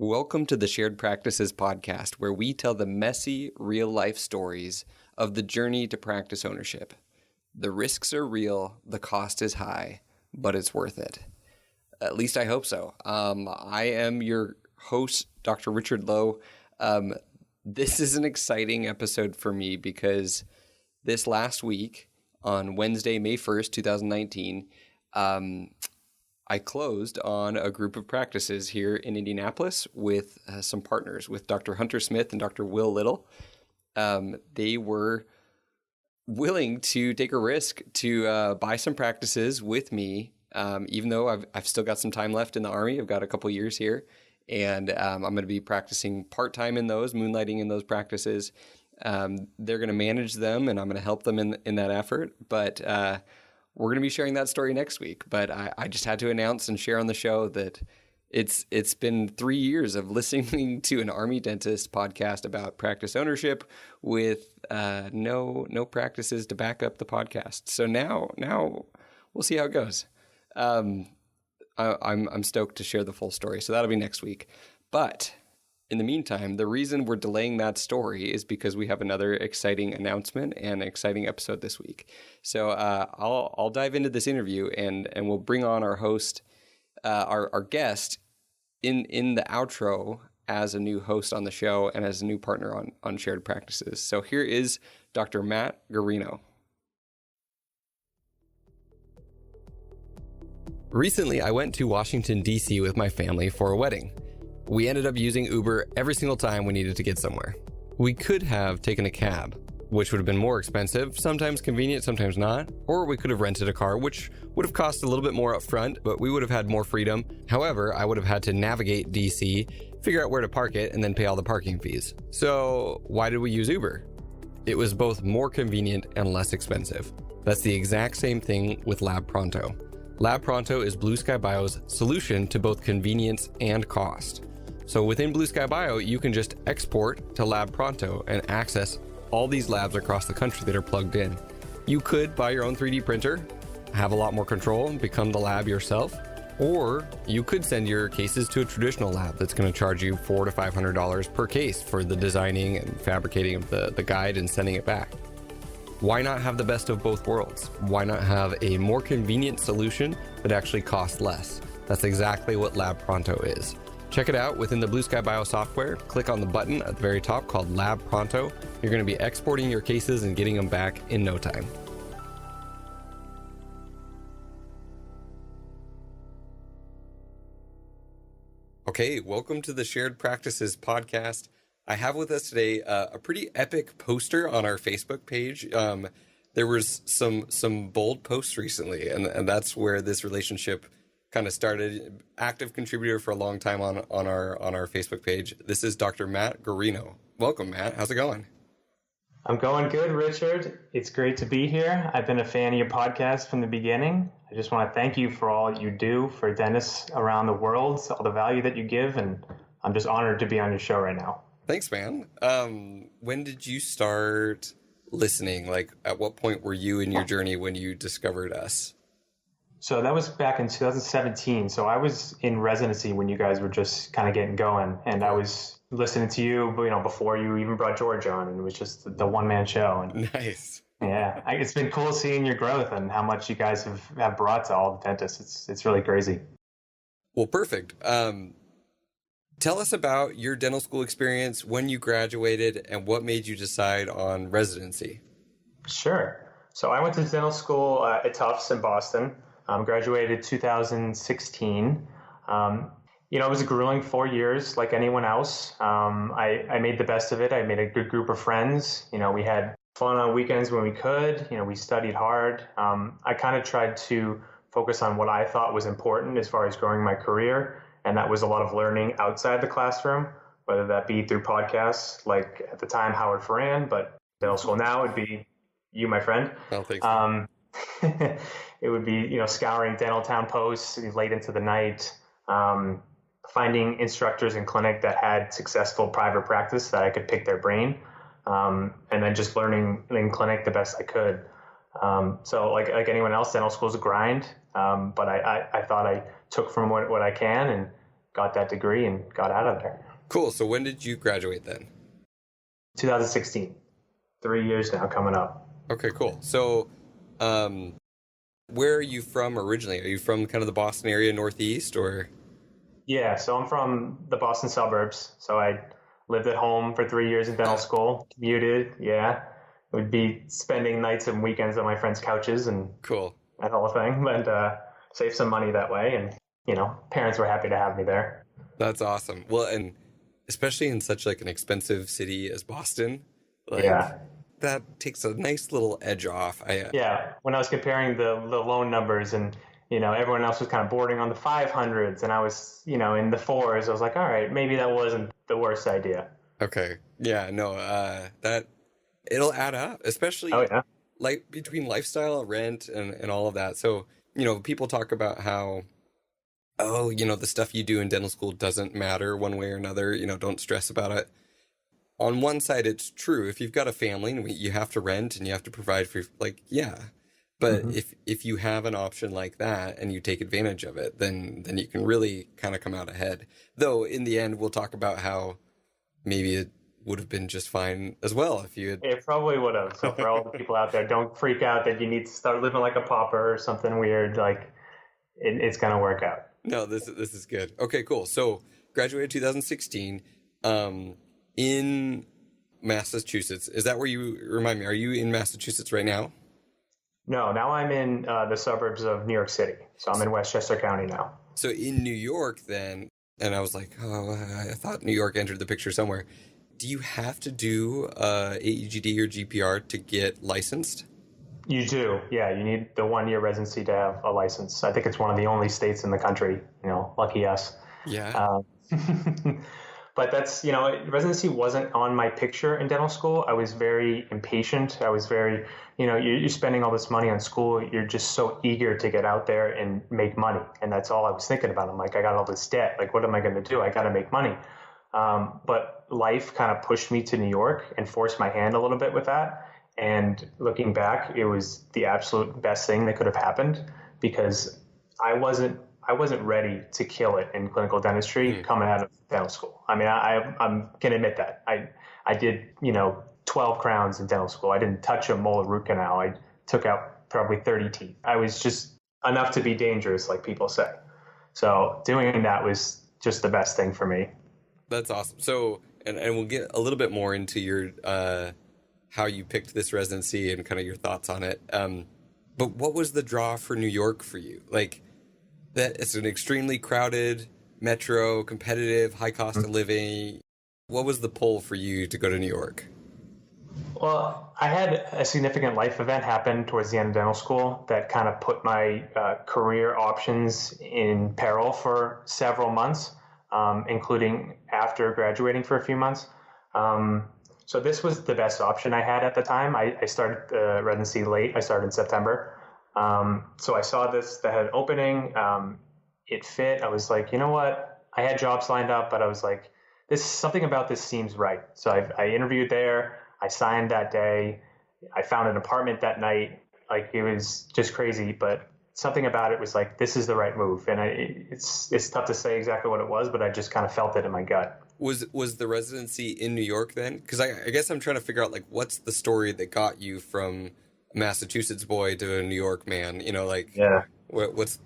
Welcome to the Shared Practices podcast, where we tell the messy, real-life stories of the journey to practice ownership. The risks are real, the cost is high, but it's worth it. At least I hope so. I am your host, Dr. Richard Lowe. This is an exciting episode for me because this last week, on Wednesday, May 1st, 2019, I closed on a group of practices here in Indianapolis with some partners, with Dr. Hunter Smith and Dr. Will Little. They were willing to take a risk to buy some practices with me, even though I've still got some time left in the Army. I've got a couple years here, and I'm going to be practicing part-time in those, moonlighting in those practices. They're going to manage them, and I'm going to help them in that effort, but we're going to be sharing that story next week. But I just had to announce and share on the show that it's been 3 years of listening to an Army dentist podcast about practice ownership with no practices to back up the podcast. So now we'll see how it goes. I'm stoked to share the full story. So that'll be next week. But in the meantime, the reason we're delaying that story is because we have another exciting announcement and an exciting episode this week. So I'll dive into this interview and we'll bring on our host, our guest in the outro as a new host on the show and as a new partner on Shared Practices. So here is Dr. Matt Guarino. Recently, I went to Washington, D.C. with my family for a wedding. We ended up using Uber every single time we needed to get somewhere. We could have taken a cab, which would have been more expensive, sometimes convenient, sometimes not, or we could have rented a car, which would have cost a little bit more up front, but we would have had more freedom. However, I would have had to navigate DC, figure out where to park it, and then pay all the parking fees. So why did we use Uber? It was both more convenient and less expensive. That's the exact same thing with Lab Pronto. Lab Pronto is Blue Sky Bio's solution to both convenience and cost. So within Blue Sky Bio, you can just export to Lab Pronto and access all these labs across the country that are plugged in. You could buy your own 3D printer, have a lot more control, and become the lab yourself, or you could send your cases to a traditional lab that's going to charge you $400 to $500 per case for the designing and fabricating of the guide and sending it back. Why not have the best of both worlds? Why not have a more convenient solution that actually costs less? That's exactly what Lab Pronto is. Check it out within the Blue Sky Bio software. Click on the button at the very top called Lab Pronto. You're going to be exporting your cases and getting them back in no time. Okay, welcome to the Shared Practices podcast. I have with us today a pretty epic poster on our Facebook page. There was some bold posts recently, and that's where this relationship kind of started. Active contributor for a long time on our Facebook page. This is Dr. Matt Guarino. Welcome, Matt. How's it going? I'm going good, Richard. It's great to be here. I've been a fan of your podcast from the beginning. I just want to thank you for all you do for dentists around the world, all the value that you give, and I'm just honored to be on your show right now. Thanks, man. When did you start listening? Like, at what point were you in your journey when you discovered us? So that was back in 2017. So I was in residency when you guys were just kind of getting going, and I was listening to you, before you even brought George on, and it was just the one-man show. And nice. Yeah, it's been cool seeing your growth and how much you guys have brought to all the dentists. It's really crazy. Well, perfect. Tell us about your dental school experience, when you graduated, and what made you decide on residency. Sure. So I went to dental school at Tufts in Boston. Graduated 2016. It was a grueling 4 years like anyone else. I made the best of it. I made a good group of friends. We had fun on weekends when we could. We studied hard. I kind of tried to focus on what I thought was important as far as growing my career. And that was a lot of learning outside the classroom, whether that be through podcasts like at the time Howard Ferran, but dental school now would be you, my friend. Oh, thanks. It would be, scouring dental town posts late into the night, finding instructors in clinic that had successful private practice that I could pick their brain, and then just learning in clinic the best I could. So like anyone else, dental school's a grind, but I thought I took from what I can, got that degree and got out of there. Cool. So when did you graduate then? 2016, 3 years now coming up. Okay, cool. So, where are you from originally? Are you from kind of the Boston area, Northeast, or? Yeah, so I'm from the Boston suburbs. So I lived at home for 3 years in dental school, commuted. Yeah, would be spending nights and weekends on my friends' couches and Cool. that whole thing, and save some money that way. And parents were happy to have me there. That's awesome. Well, and especially in such like an expensive city as Boston, like Yeah, that takes a nice little edge off. yeah. When I was comparing the loan numbers, and everyone else was kind of boarding on the 500s, and I was in the fours. I was like, all right, maybe that wasn't the worst idea. Okay. Yeah, no, that it'll add up, Oh especially yeah. like between lifestyle, rent, and all of that. So, people talk about how, oh, the stuff you do in dental school doesn't matter one way or another, don't stress about it. On one side, it's true. If you've got a family and you have to rent and you have to provide for, like, yeah. But hmm if you have an option like that and you take advantage of it, then you can really kind of come out ahead. Though in the end, we'll talk about how maybe it would have been just fine as well if you had. It probably would have. So for all the people out there, don't freak out that you need to start living like a pauper or something weird. Like it's gonna work out. No, this is good. Okay, cool. So graduated 2016, in Massachusetts. Is that where you remind me? Are you in Massachusetts right now? No, now I'm in the suburbs of New York City. So I'm in Westchester County now. So in New York then, and I was like, oh, I thought New York entered the picture somewhere. Do you have to do AEGD or GPR to get licensed? You do, yeah. You need the 1 year residency to have a license. I think it's one of the only states in the country. Lucky us. Yeah. But that's, residency wasn't on my picture in dental school. I was very impatient. I was very, you're spending all this money on school. You're just so eager to get out there and make money. And that's all I was thinking about. I'm like, I got all this debt. Like, what am I going to do? I got to make money. But life kind of pushed me to New York and forced my hand a little bit with that. And looking back, it was the absolute best thing that could have happened because I wasn't ready to kill it in clinical dentistry coming out of dental school. I mean, I'm can admit that I did 12 crowns in dental school. I didn't touch a molar root canal. I took out probably 30 teeth. I was just enough to be dangerous, like people say. So doing that was just the best thing for me. That's awesome. So, and we'll get a little bit more into your how you picked this residency and kind of your thoughts on it. But what was the draw for New York for you? Like, that it's an extremely crowded metro, competitive, high cost of living. What was the pull for you to go to New York? Well, I had a significant life event happen towards the end of dental school that kind of put my career options in peril for several months, including after graduating for a few months. So this was the best option I had at the time. I started the residency late. I started in September. So I saw this that had an opening. It fit. I was like, you know what? I had jobs lined up, but I was like, this something about this seems right. So I interviewed there. I signed that day. I found an apartment that night. Like it was just crazy, but something about it was like, this is the right move. And it's tough to say exactly what it was, but I just kind of felt it in my gut. Was the residency in New York then? Because I guess I'm trying to figure out like what's the story that got you from a Massachusetts boy to a New York man. Yeah. What's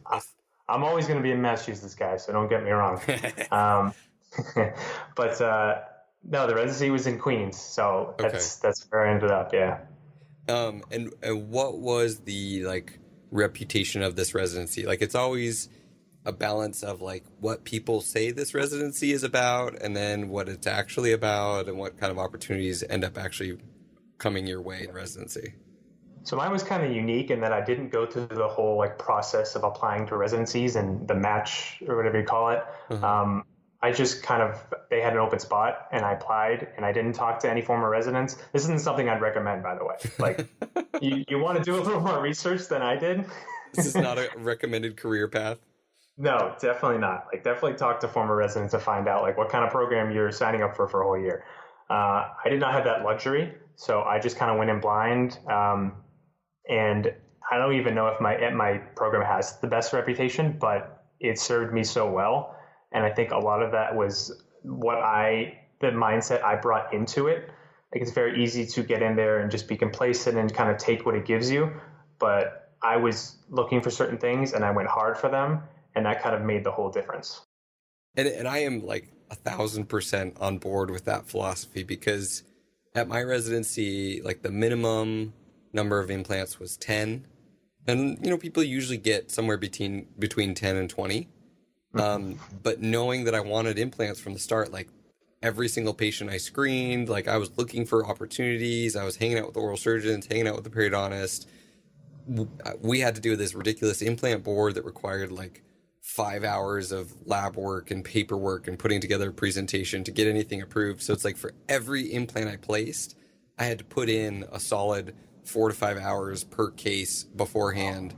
I'm always going to be a Massachusetts guy, so don't get me wrong. But no, the residency was in Queens, so that's where I ended up. Yeah. And what was the like reputation of this residency? Like it's always a balance of like what people say this residency is about and then what it's actually about and what kind of opportunities end up actually coming your way in residency. So mine was kind of unique in that I didn't go through the whole like process of applying to residencies and the match or whatever you call it. I just they had an open spot and I applied and I didn't talk to any former residents. This isn't something I'd recommend, by the way. Like you want to do a little more research than I did. This is not a recommended career path. No, definitely not. Like definitely talk to former residents to find out like what kind of program you're signing up for a whole year. I did not have that luxury. So I just kind of went in blind. And I don't even know if my program has the best reputation, but it served me so well And I think a lot of that was the mindset I brought into it. Like, it's very easy to get in there and just be complacent and kind of take what it gives you. But I was looking for certain things and I went hard for them. And that kind of made the whole difference. And I am like 1,000% on board with that philosophy, because at my residency, like the minimum number of implants was 10. And, people usually get somewhere between 10 and 20. But knowing that I wanted implants from the start, like every single patient I screened, like I was looking for opportunities. I was hanging out with the oral surgeons, hanging out with the periodontist. We had to do this ridiculous implant board that required like 5 hours of lab work and paperwork and putting together a presentation to get anything approved. So it's like for every implant I placed, I had to put in a solid 4 to 5 hours per case beforehand.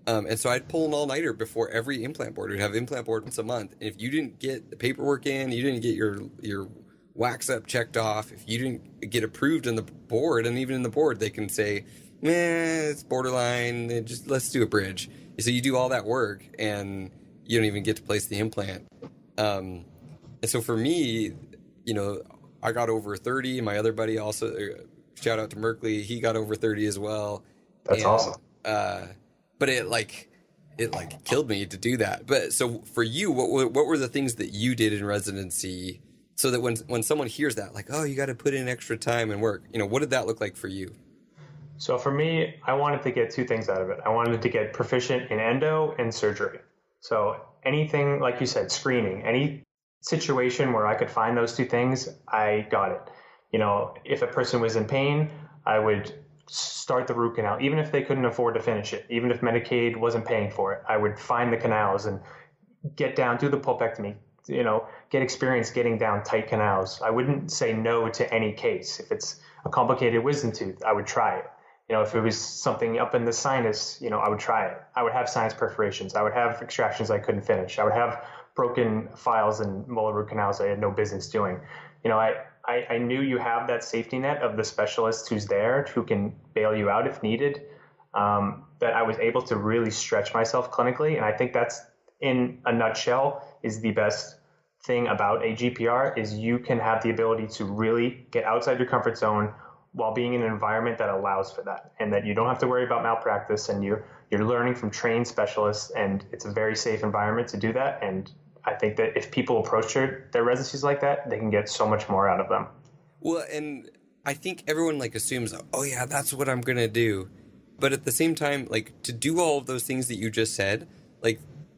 And so I'd pull an all-nighter before every implant board. We'd have implant board once a month. And if you didn't get the paperwork in, you didn't get your wax up checked off, if you didn't get approved in the board, and even in the board, they can say, it's borderline, let's do a bridge. So you do all that work and you don't even get to place the implant. And so for me, I got over 30. My other buddy also, shout out to Merkley, he got over 30 as well. That's awesome. But it killed me to do that. But so for you, what were the things that you did in residency so that when someone hears that, like, oh, you got to put in extra time and work, what did that look like for you? So for me, I wanted to get two things out of it. I wanted to get proficient in endo and surgery. So anything, like you said, screening, any situation where I could find those two things, I got it. If a person was in pain, I would start the root canal, even if they couldn't afford to finish it, even if Medicaid wasn't paying for it. I would find the canals and get down, do the pulpectomy, get experience getting down tight canals. I wouldn't say no to any case. If it's a complicated wisdom tooth, I would try it. If it was something up in the sinus, I would try it. I would have sinus perforations. I would have extractions I couldn't finish. I would have broken files and molar root canals I had no business doing. I knew you have that safety net of the specialist who's there, who can bail you out if needed, that I was able to really stretch myself clinically. And I think that's, in a nutshell, is the best thing about a GPR, is you can have the ability to really get outside your comfort zone while being in an environment that allows for that, and that you don't have to worry about malpractice, and you're learning from trained specialists, and it's a very safe environment to do that. And I think that if people approach their residencies like that, they can get so much more out of them. Well, and I think everyone assumes, oh yeah, that's what I'm going to do. But at the same time, to do all of those things that you just said,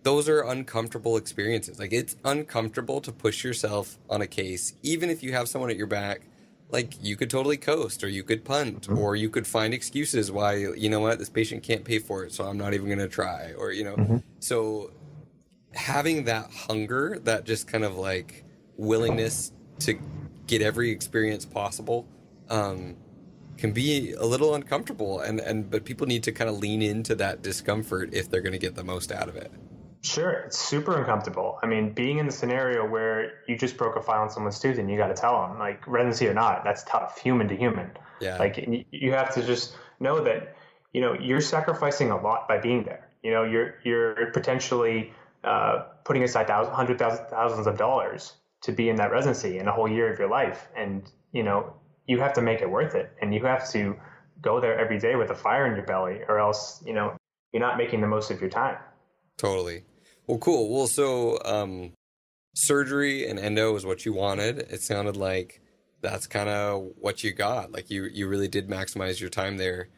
those are uncomfortable experiences. It's uncomfortable to push yourself on a case, even if you have someone at your back. You could totally coast, or you could punt, mm-hmm. or you could find excuses why, this patient can't pay for it, so I'm not even going to try, or, mm-hmm. So having that hunger, that just kind of willingness to get every experience possible, can be a little uncomfortable, but people need to kind of lean into that discomfort if they're going to get the most out of it. Sure, it's super uncomfortable. I mean, being in the scenario where you just broke a file on someone's tooth and you got to tell them, residency or not, that's tough, human to human. Yeah. You have to just know that, you're sacrificing a lot by being there. You're potentially putting aside thousands of dollars to be in that residency in a whole year of your life. And, you have to make it worth it. And you have to go there every day with a fire in your belly, or else, you're not making the most of your time. Totally. Well, cool. Well, so surgery and endo is what you wanted. It sounded like that's kind of what you got. You really did maximize your time there.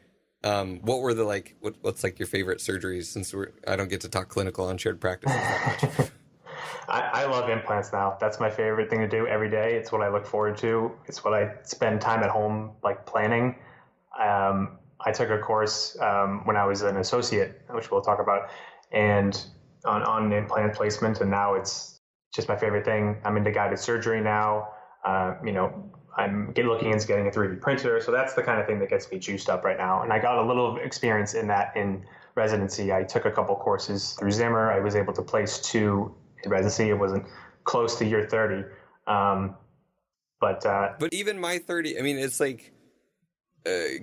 What were the what's your favorite surgeries, since I don't get to talk clinical on shared practices that much? I love implants now. That's my favorite thing to do every day. It's what I look forward to. It's what I spend time at home planning. I took a course when I was an associate, which we'll talk about, and on implant placement, and now it's just my favorite thing. I'm into guided surgery now. I'm looking into getting a 3D printer, so that's the kind of thing that gets me juiced up right now. And I got a little experience in that in residency. I took a couple courses through Zimmer. I was able to place 2 in residency. It wasn't close to year 30, but even my 30, I mean, it's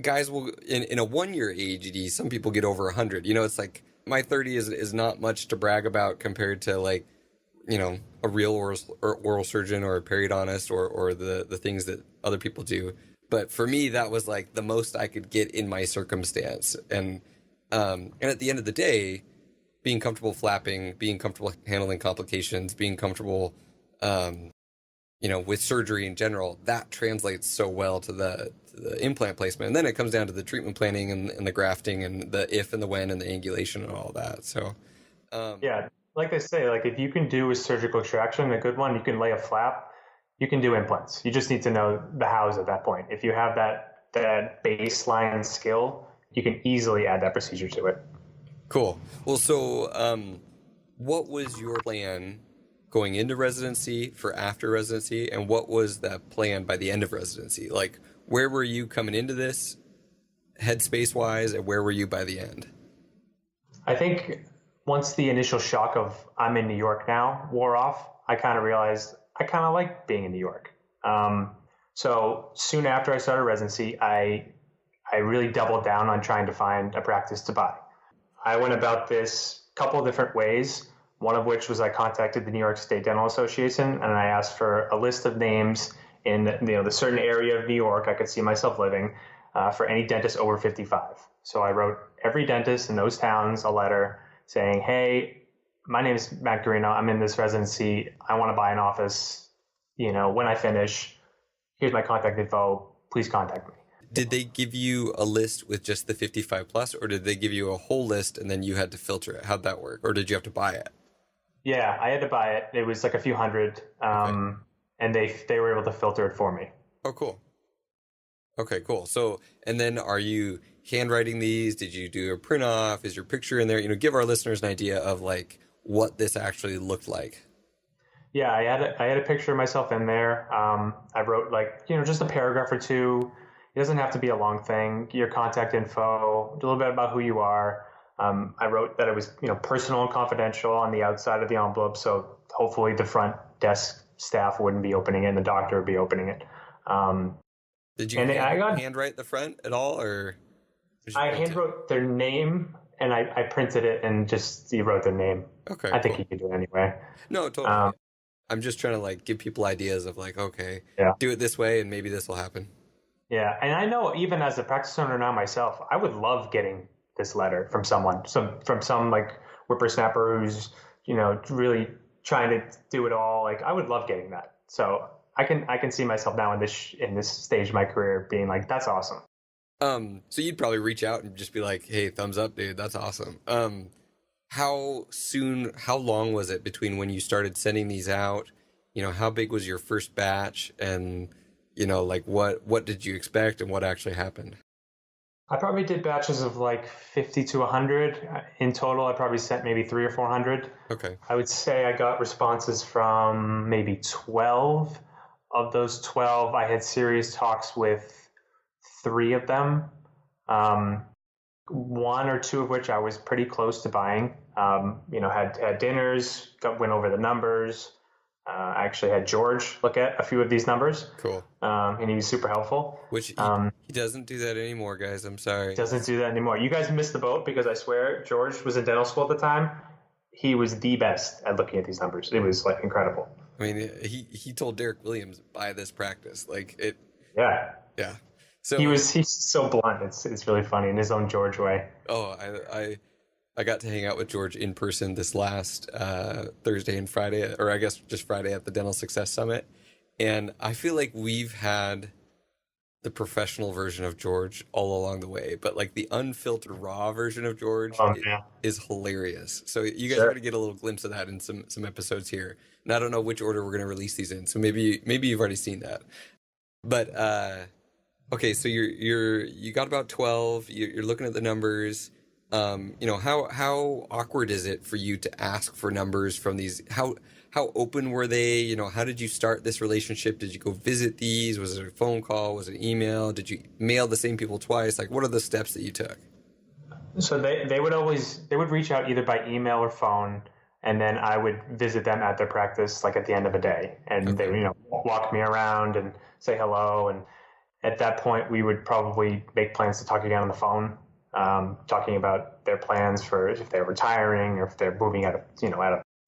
guys will in a 1-year AEGD, some people get over 100. It's my 30 is not much to brag about compared to a real oral surgeon or a periodontist or the things that other people do. But for me, that was like the most I could get in my circumstance. And at the end of the day, being comfortable flapping, being comfortable handling complications, being comfortable, with surgery in general, that translates so well to the implant placement. And then it comes down to the treatment planning and the grafting and the if and the when and the angulation and all that. So, Yeah, like they say, like if you can do a surgical extraction, a good one, you can lay a flap, you can do implants. You just need to know the hows at that point. If you have that baseline skill, you can easily add that procedure to it. cool. Well, so what was your plan going into residency for after residency, and what was the plan by the end of residency? Like, where were you coming into this headspace wise, and where were you by the end? I think once the initial shock of I'm in New York now wore off, I kind of realized I kind of like being in New York. So soon after I started residency, I really doubled down on trying to find a practice to buy. I went about this a couple of different ways. One of which was I contacted the New York State Dental Association and I asked for a list of names in the certain area of New York I could see myself living for any dentist over 55. So I wrote every dentist in those towns a letter saying, hey, my name is Matt Guarino. I'm in this residency. I want to buy an office. When I finish, here's my contact info. Please contact me. Did they give you a list with just the 55 plus, or did they give you a whole list and then you had to filter it? How'd that work? Or did you have to buy it? Yeah, I had to buy it. It was like a few hundred, Okay. and they were able to filter it for me. Oh, cool. Okay, cool. So, and then are you handwriting these? Did you do a print off? Is your picture in there? Give our listeners an idea of like what this actually looked like. Yeah, I had a picture of myself in there. I wrote just a paragraph or two. It doesn't have to be a long thing. Your contact info, a little bit about who you are. I wrote that it was personal and confidential on the outside of the envelope, so hopefully the front desk staff wouldn't be opening it and the doctor would be opening it. Did you handwrite the front at all, or did you I print it? handwrote their name and I printed it and just wrote their name. Okay, I think cool. you could do it anyway. No, totally. I'm just trying to like give people ideas of like, okay, Yeah. do it this way and maybe this will happen. Yeah, and I know even as a practice owner now myself, I would love getting this letter from someone, from some like whippersnapper who's really trying to do it all. Like I would love getting that. So I can see myself now in this stage of my career being like, that's awesome. So you'd probably reach out and just be like, hey, thumbs up, dude, that's awesome. How long was it between when you started sending these out? How big was your first batch, and like what did you expect and what actually happened? I probably did batches of like 50 to 100 in total. I probably sent maybe 3 or 400. Okay. I would say I got responses from maybe 12. Of those 12, I had serious talks with 3 of them. One or two of which I was pretty close to buying. Had dinners, went over the numbers. I actually had George look at a few of these numbers. Cool. And he was super helpful. Which he doesn't do that anymore, guys. I'm sorry. Doesn't do that anymore. You guys missed the boat because I swear George was in dental school at the time. He was the best at looking at these numbers. It was like incredible. I mean, he told Derek Williams buy this practice. Like it. Yeah. Yeah. So he's so blunt. It's really funny in his own George way. Oh, I got to hang out with George in person this last Thursday and Friday, or I guess just Friday at the Dental Success Summit. And I feel like we've had the professional version of George all along the way, but like the unfiltered raw version of George is hilarious. So you guys are going to get a little glimpse of that in some episodes here. And I don't know which order we're going to release these in. So maybe you've already seen that. But okay, so you got about 12, you're looking at the numbers. How awkward is it for you to ask for numbers from these? How open were they? How did you start this relationship? Did you go visit these? Was it a phone call? Was it an email? Did you mail the same people twice? Like, what are the steps that you took? So they would reach out either by email or phone, and then I would visit them at their practice, like at the end of a day, and they would walk me around and say hello. And at that point, we would probably make plans to talk again on the phone. Talking about their plans for if they're retiring or if they're moving out of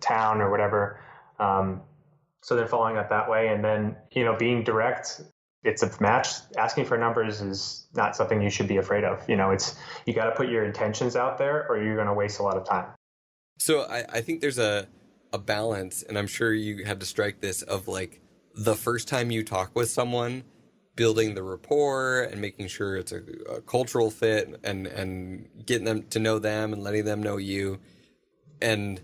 town or whatever. So then following up that way, and then, being direct, it's a match. Asking for numbers is not something you should be afraid of. You got to put your intentions out there or you're going to waste a lot of time. So I think there's a balance, and I'm sure you had to strike this, of like the first time you talk with someone, building the rapport and making sure it's a cultural fit, and getting them to know them and letting them know you. And,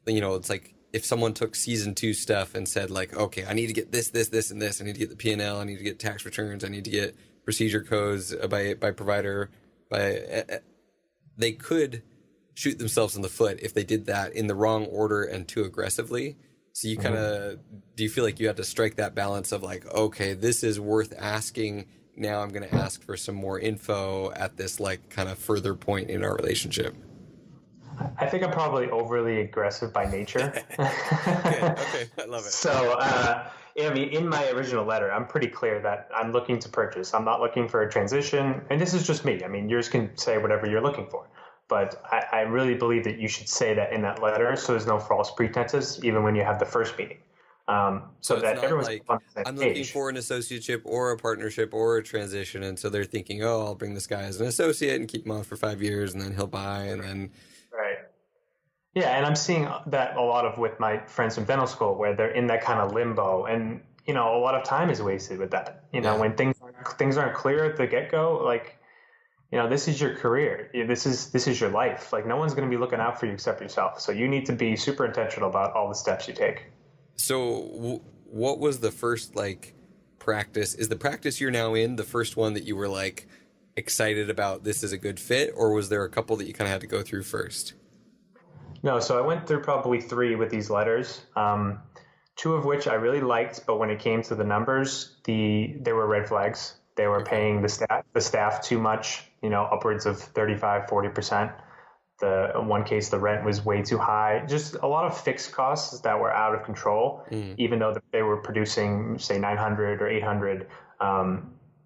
it's like if someone took season 2 stuff and said like, okay, I need to get this, and this, I need to get the P&L, I need to get tax returns, I need to get procedure codes by provider, they could shoot themselves in the foot if they did that in the wrong order and too aggressively. So you kind of, do you feel like you had to strike that balance of like, okay, this is worth asking. Now I'm going to ask for some more info at this like kind of further point in our relationship? I think I'm probably overly aggressive by nature. Okay, I love it. So, in my original letter, I'm pretty clear that I'm looking to purchase. I'm not looking for a transition. And this is just me. I mean, yours can say whatever you're looking for. But I really believe that you should say that in that letter so there's no false pretenses, even when you have the first meeting. So that everyone's like, on the same I'm page. looking for an associateship or a partnership or a transition. And so they're thinking, oh, I'll bring this guy as an associate and keep him on for 5 years, and then he'll buy, and then... Right. Yeah, and I'm seeing that a lot of with my friends from dental school, where they're in that kind of limbo, and a lot of time is wasted with that. When things aren't clear at the get-go, like, this is your career. This is your life. Like, no one's going to be looking out for you except yourself. So you need to be super intentional about all the steps you take. So what was the first like practice? Is the practice you're now in the first one that you were like excited about, this is a good fit, or was there a couple that you kind of had to go through first? No, so I went through probably 3 with these letters, 2 of which I really liked, but when it came to the numbers, there were red flags. They were paying the staff too much, upwards of 35, 40%. In one case, the rent was way too high. Just a lot of fixed costs that were out of control, even though they were producing, say, 900 or 800,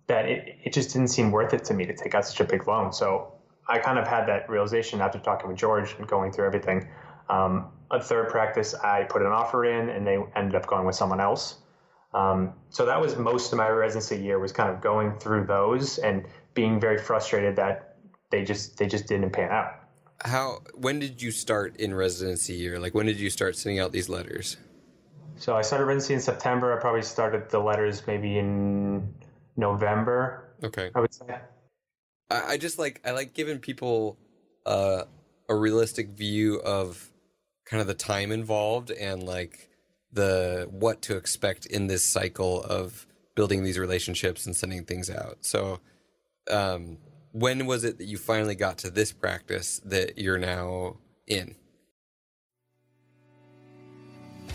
that it just didn't seem worth it to me to take out such a big loan. So I kind of had that realization after talking with George and going through everything. A third practice, I put an offer in, and they ended up going with someone else. So that was most of my residency year, was kind of going through those and being very frustrated that they just didn't pan out. When did you start in residency year? Like, when did you start sending out these letters? So I started residency in September. I probably started the letters maybe in November. Okay. I would say. I like giving people a realistic view of kind of the time involved and like what to expect in this cycle of building these relationships and sending things out. So, when was it that you finally got to this practice that you're now in?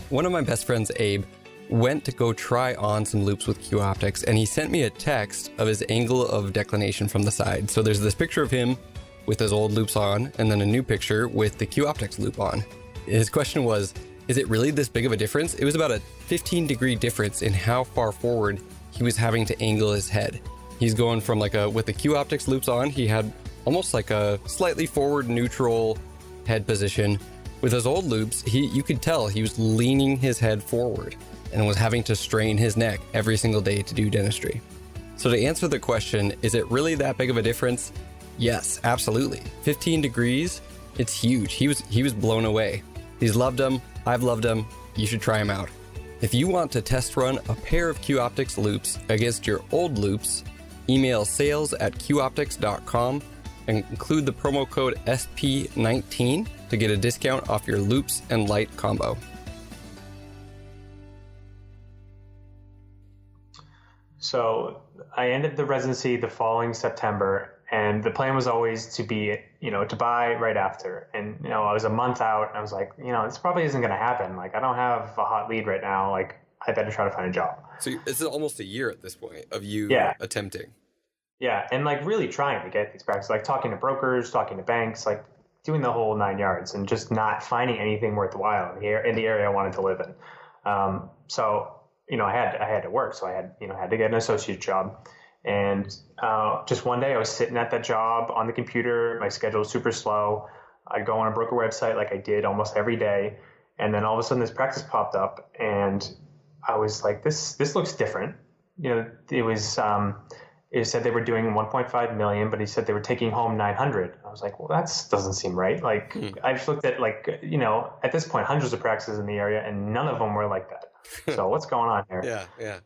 One of my best friends, Abe, went to go try on some loops with Q Optics, and he sent me a text of his angle of declination from the side. So there's this picture of him with his old loops on, and then a new picture with the Q Optics loop on. His question was, is it really this big of a difference? It was about a 15-degree difference in how far forward he was having to angle his head. He's going from with the Q Optics loops on, he had almost like a slightly forward neutral head position. With his old loops, you could tell he was leaning his head forward and was having to strain his neck every single day to do dentistry. So to answer the question, is it really that big of a difference? Yes, absolutely. 15 degrees, it's huge. He was blown away. He's loved them. I've loved them. You should try them out. If you want to test run a pair of Q Optics loops against your old loops, email sales@qoptics.com and include the promo code SP19 to get a discount off your loops and light combo. So I ended the residency the following September, and the plan was always to be, to buy right after. And, I was a month out, and I was like, this probably isn't going to happen. Like, I don't have a hot lead right now. Like, I better try to find a job. So this is almost a year at this point of you attempting. Yeah, and like really trying to get these practices, like talking to brokers, talking to banks, like doing the whole 9 yards, and just not finding anything worthwhile in the area I wanted to live in. So I had to work, so I had to get an associate job. And just one day I was sitting at that job on the computer. My schedule was super slow. I'd go on a broker website like I did almost every day, And then all of a sudden this practice popped up, and I was like, this looks different. It said they were doing 1.5 million, but he said they were taking home 900. I was like, well, that doesn't seem right. Like, I just looked at, like, at this point, hundreds of practices in the area, and none of them were like that. So what's going on here? Yeah.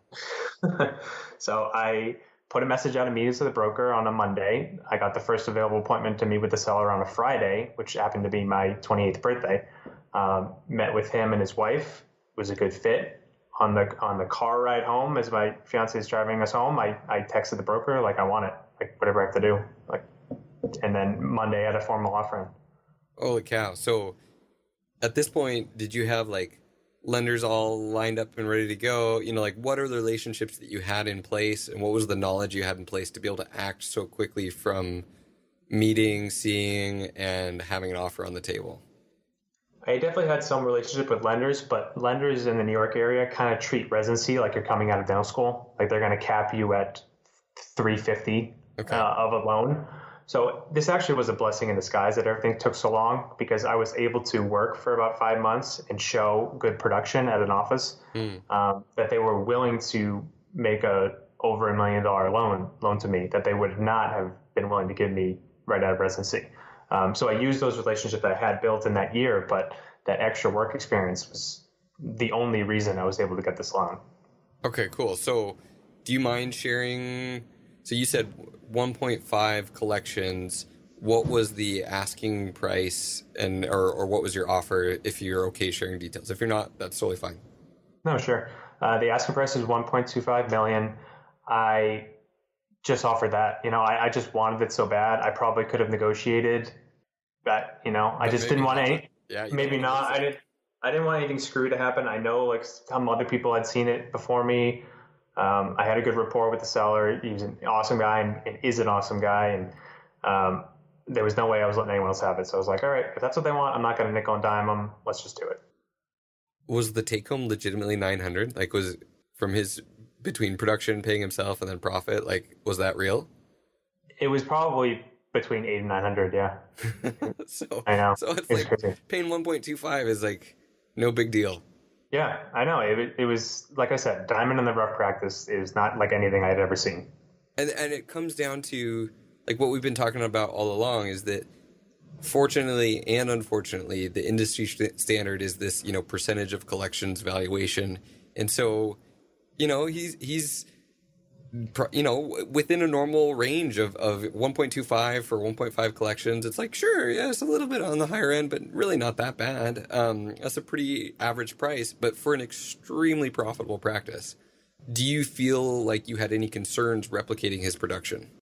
So I put a message out immediately to the broker on a Monday. I got the first available appointment to meet with the seller on a Friday, which happened to be my 28th birthday. Met with him and his wife. It was a good fit. On the car ride home, as my fiance is driving us home, I texted the broker, like, I want it, like, whatever I have to do, like, and then Monday I had a formal offer in. Holy cow. So at this point, did you have like lenders all lined up and ready to go? Like, what are the relationships that you had in place, and what was the knowledge you had in place to be able to act so quickly from meeting, seeing, and having an offer on the table? I definitely had some relationship with lenders, but lenders in the New York area kind of treat residency like you're coming out of dental school. Like, they're going to cap you at 350 of a loan. So this actually was a blessing in disguise that everything took so long, because I was able to work for about 5 months and show good production at an office, that they were willing to make over $1 million loan to me that they would not have been willing to give me right out of residency. So I used those relationships that I had built in that year, but that extra work experience was the only reason I was able to get this loan. Okay, cool. So do you mind sharing? So you said 1.5 collections. What was the asking price, or what was your offer, if you're okay sharing details? If you're not, that's totally fine. No, sure. The asking price is 1.25 million. I just offered that. I just wanted it so bad. I probably could have negotiated that. I just didn't want any. Yeah, maybe not. I didn't want anything screwy to happen. I know, like, some other people had seen it before me. I had a good rapport with the seller. He was an awesome guy and is an awesome guy. And there was no way I was letting anyone else have it. So I was like, all right, if that's what they want, I'm not going to nickel and dime them. Let's just do it. Was the take home legitimately 900? Like, was from his, between production, paying himself, and then profit, like, was that real? It was probably between 8 and 900. Yeah. So I know. So it's like crazy. Paying 1.25 is like no big deal. Yeah, I know. It was, like I said, diamond in the rough practice. It was not like anything I had ever seen. And it comes down to, like, what we've been talking about all along, is that fortunately and unfortunately, the industry standard is this, percentage of collections valuation. And so, he's within a normal range of 1.25 for 1.5 collections. It's like, sure, yeah, it's a little bit on the higher end, but really not that bad. That's a pretty average price, but for an extremely profitable practice. Do you feel like you had any concerns replicating his production?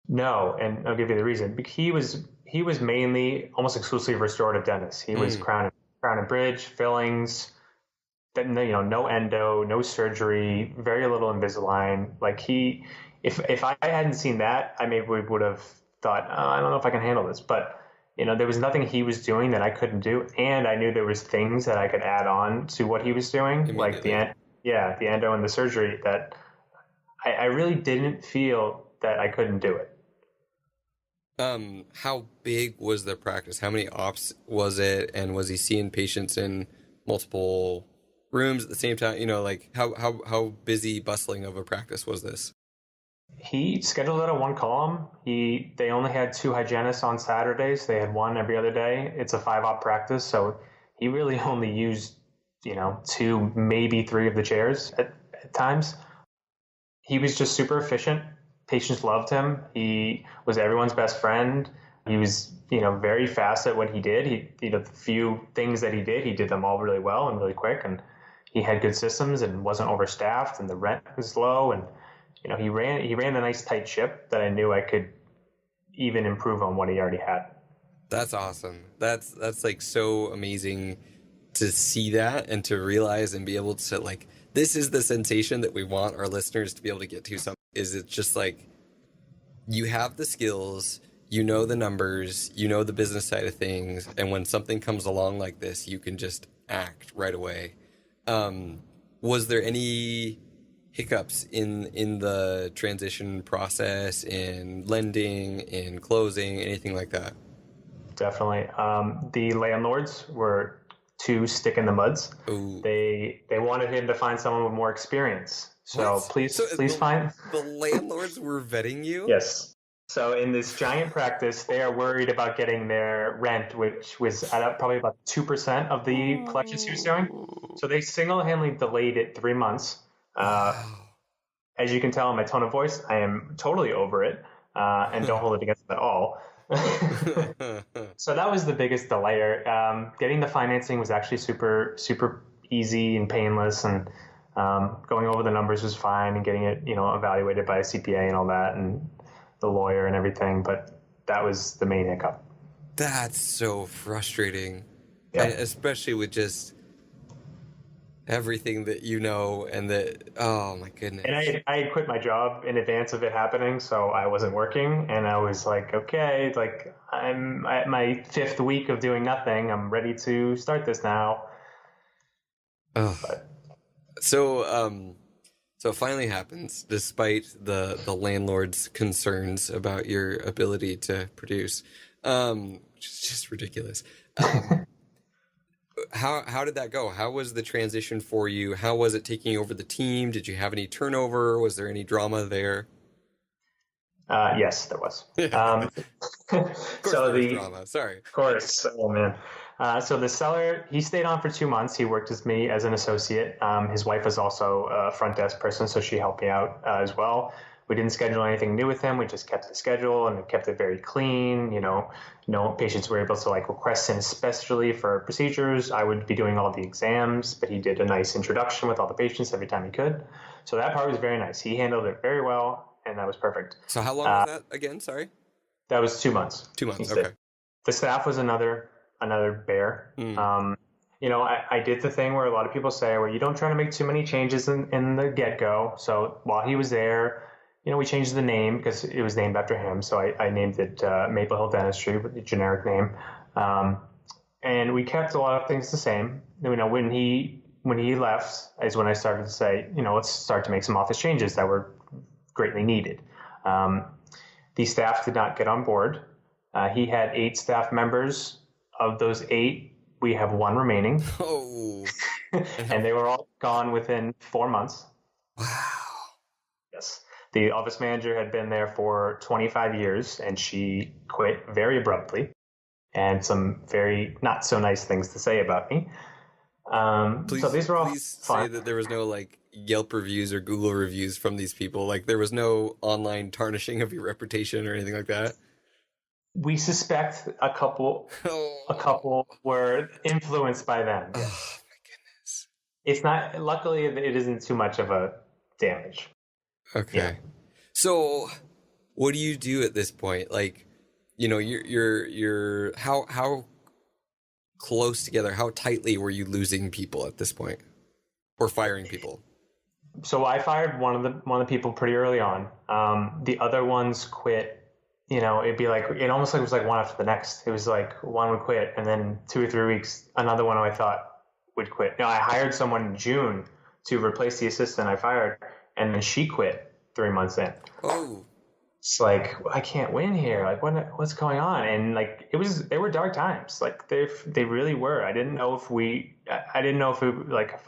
No, and I'll give you the reason. He was mainly almost exclusively restorative dentist. He was crown and bridge, fillings, no endo, no surgery, very little Invisalign. Like, if I hadn't seen that, I maybe would have thought, oh, I don't know if I can handle this. But there was nothing he was doing that I couldn't do, and I knew there was things that I could add on to what he was doing, like the endo and the surgery, that I really didn't feel that I couldn't do it. How big was the practice? How many ops was it? And was he seeing patients in multiple rooms at the same time? Like, how busy, bustling of a practice was this? He scheduled it at one column. They only had 2 hygienists on Saturdays. They had 1 every other day. It's a 5-op practice, so he really only used 2, maybe 3 of the chairs at times. He was just super efficient. Patients loved him. He was everyone's best friend. He was, very fast at what he did. The few things that he did them all really well and really quick. And he had good systems and wasn't overstaffed, and the rent was low. And, he ran a nice tight ship that I knew I could even improve on what he already had. That's awesome. That's like so amazing to see that and to realize and be able to, like, this is the sensation that we want our listeners to be able to get to. Is it's just like, you have the skills, the numbers, the business side of things, and when something comes along like this, you can just act right away. Was there any hiccups in the transition process, in lending, in closing, anything like that? Definitely. The landlords were too stick in the muds. Ooh. They wanted him to find someone with more experience. So What? So please find. the landlords were vetting you? Yes. So in this giant practice, they are worried about getting their rent, which was at probably about 2% of the collections he was doing. Oh. So they single-handedly delayed it 3 months. Wow. As you can tell in my tone of voice, I am totally over it, and don't hold it against them at all. So that was the biggest delay. Getting the financing was actually super easy and painless, and going over the numbers was fine, and getting it evaluated by a CPA and all that, and the lawyer and everything. But that was the main hiccup. That's so frustrating, and Yeah. especially with just everything that and that, oh my And goodness. I had quit my job in advance of it happening, so I wasn't working, and I was like, okay, like I'm at my 5th week of doing nothing. I'm ready to start this now. Oh. But So it finally happens, despite the landlord's concerns about your ability to produce, which is just ridiculous. How did that go? How was the transition for you? How was it taking over the team? Did you have any turnover? Was there any drama there? Yes, there was. Yeah, of course So there was the drama. Sorry. Of course. Oh man. So the seller, he stayed on for 2 months. He worked with me as an associate. His wife was also a front desk person, so she helped me out as well. We didn't schedule anything new with him. We just kept the schedule and kept it very clean. No patients were able to like request in especially for procedures. I would be doing all the exams, but he did a nice introduction with all the patients every time he could. So that part was very nice. He handled it very well, and that was perfect. So how long was that again? Sorry. That was 2 months. 2 months. Okay. The staff was another bear. Mm. I did the thing where a lot of people say, where you don't try to make too many changes in the get go. So while he was there, we changed the name because it was named after him. So I named it Maple Hill Dentistry, with the generic name, and we kept a lot of things the same. When he left is when I started to say, let's start to make some office changes that were greatly needed. The staff did not get on board. He had 8 staff members. Of those 8, we have 1 remaining. Oh. And they were all gone within 4 months. Wow. Yes. The office manager had been there for 25 years, and she quit very abruptly, and some very not so nice things to say about me. So these were all Please say fun. that there was no like Yelp reviews or Google reviews from these people. Like there was no online tarnishing of your reputation or anything like that. We suspect a couple Oh, were influenced by them. oh Yes. my goodness. It's not, luckily, it isn't too much of a damage. Yeah. Okay. So what do you do at this point? Like, you're how close together, how tightly were you losing people at this point? Or firing people? So I fired one of the people pretty early on. The other ones quit. It'd be like, it almost like it was like one after the next. It was like one would quit, and then 2 or 3 weeks, another one I thought would quit. I hired someone in June to replace the assistant I fired, and then she quit 3 months in. Oh. It's like, I can't win here. Like, what's going on? And like, they were dark times. Like they really were. I didn't know if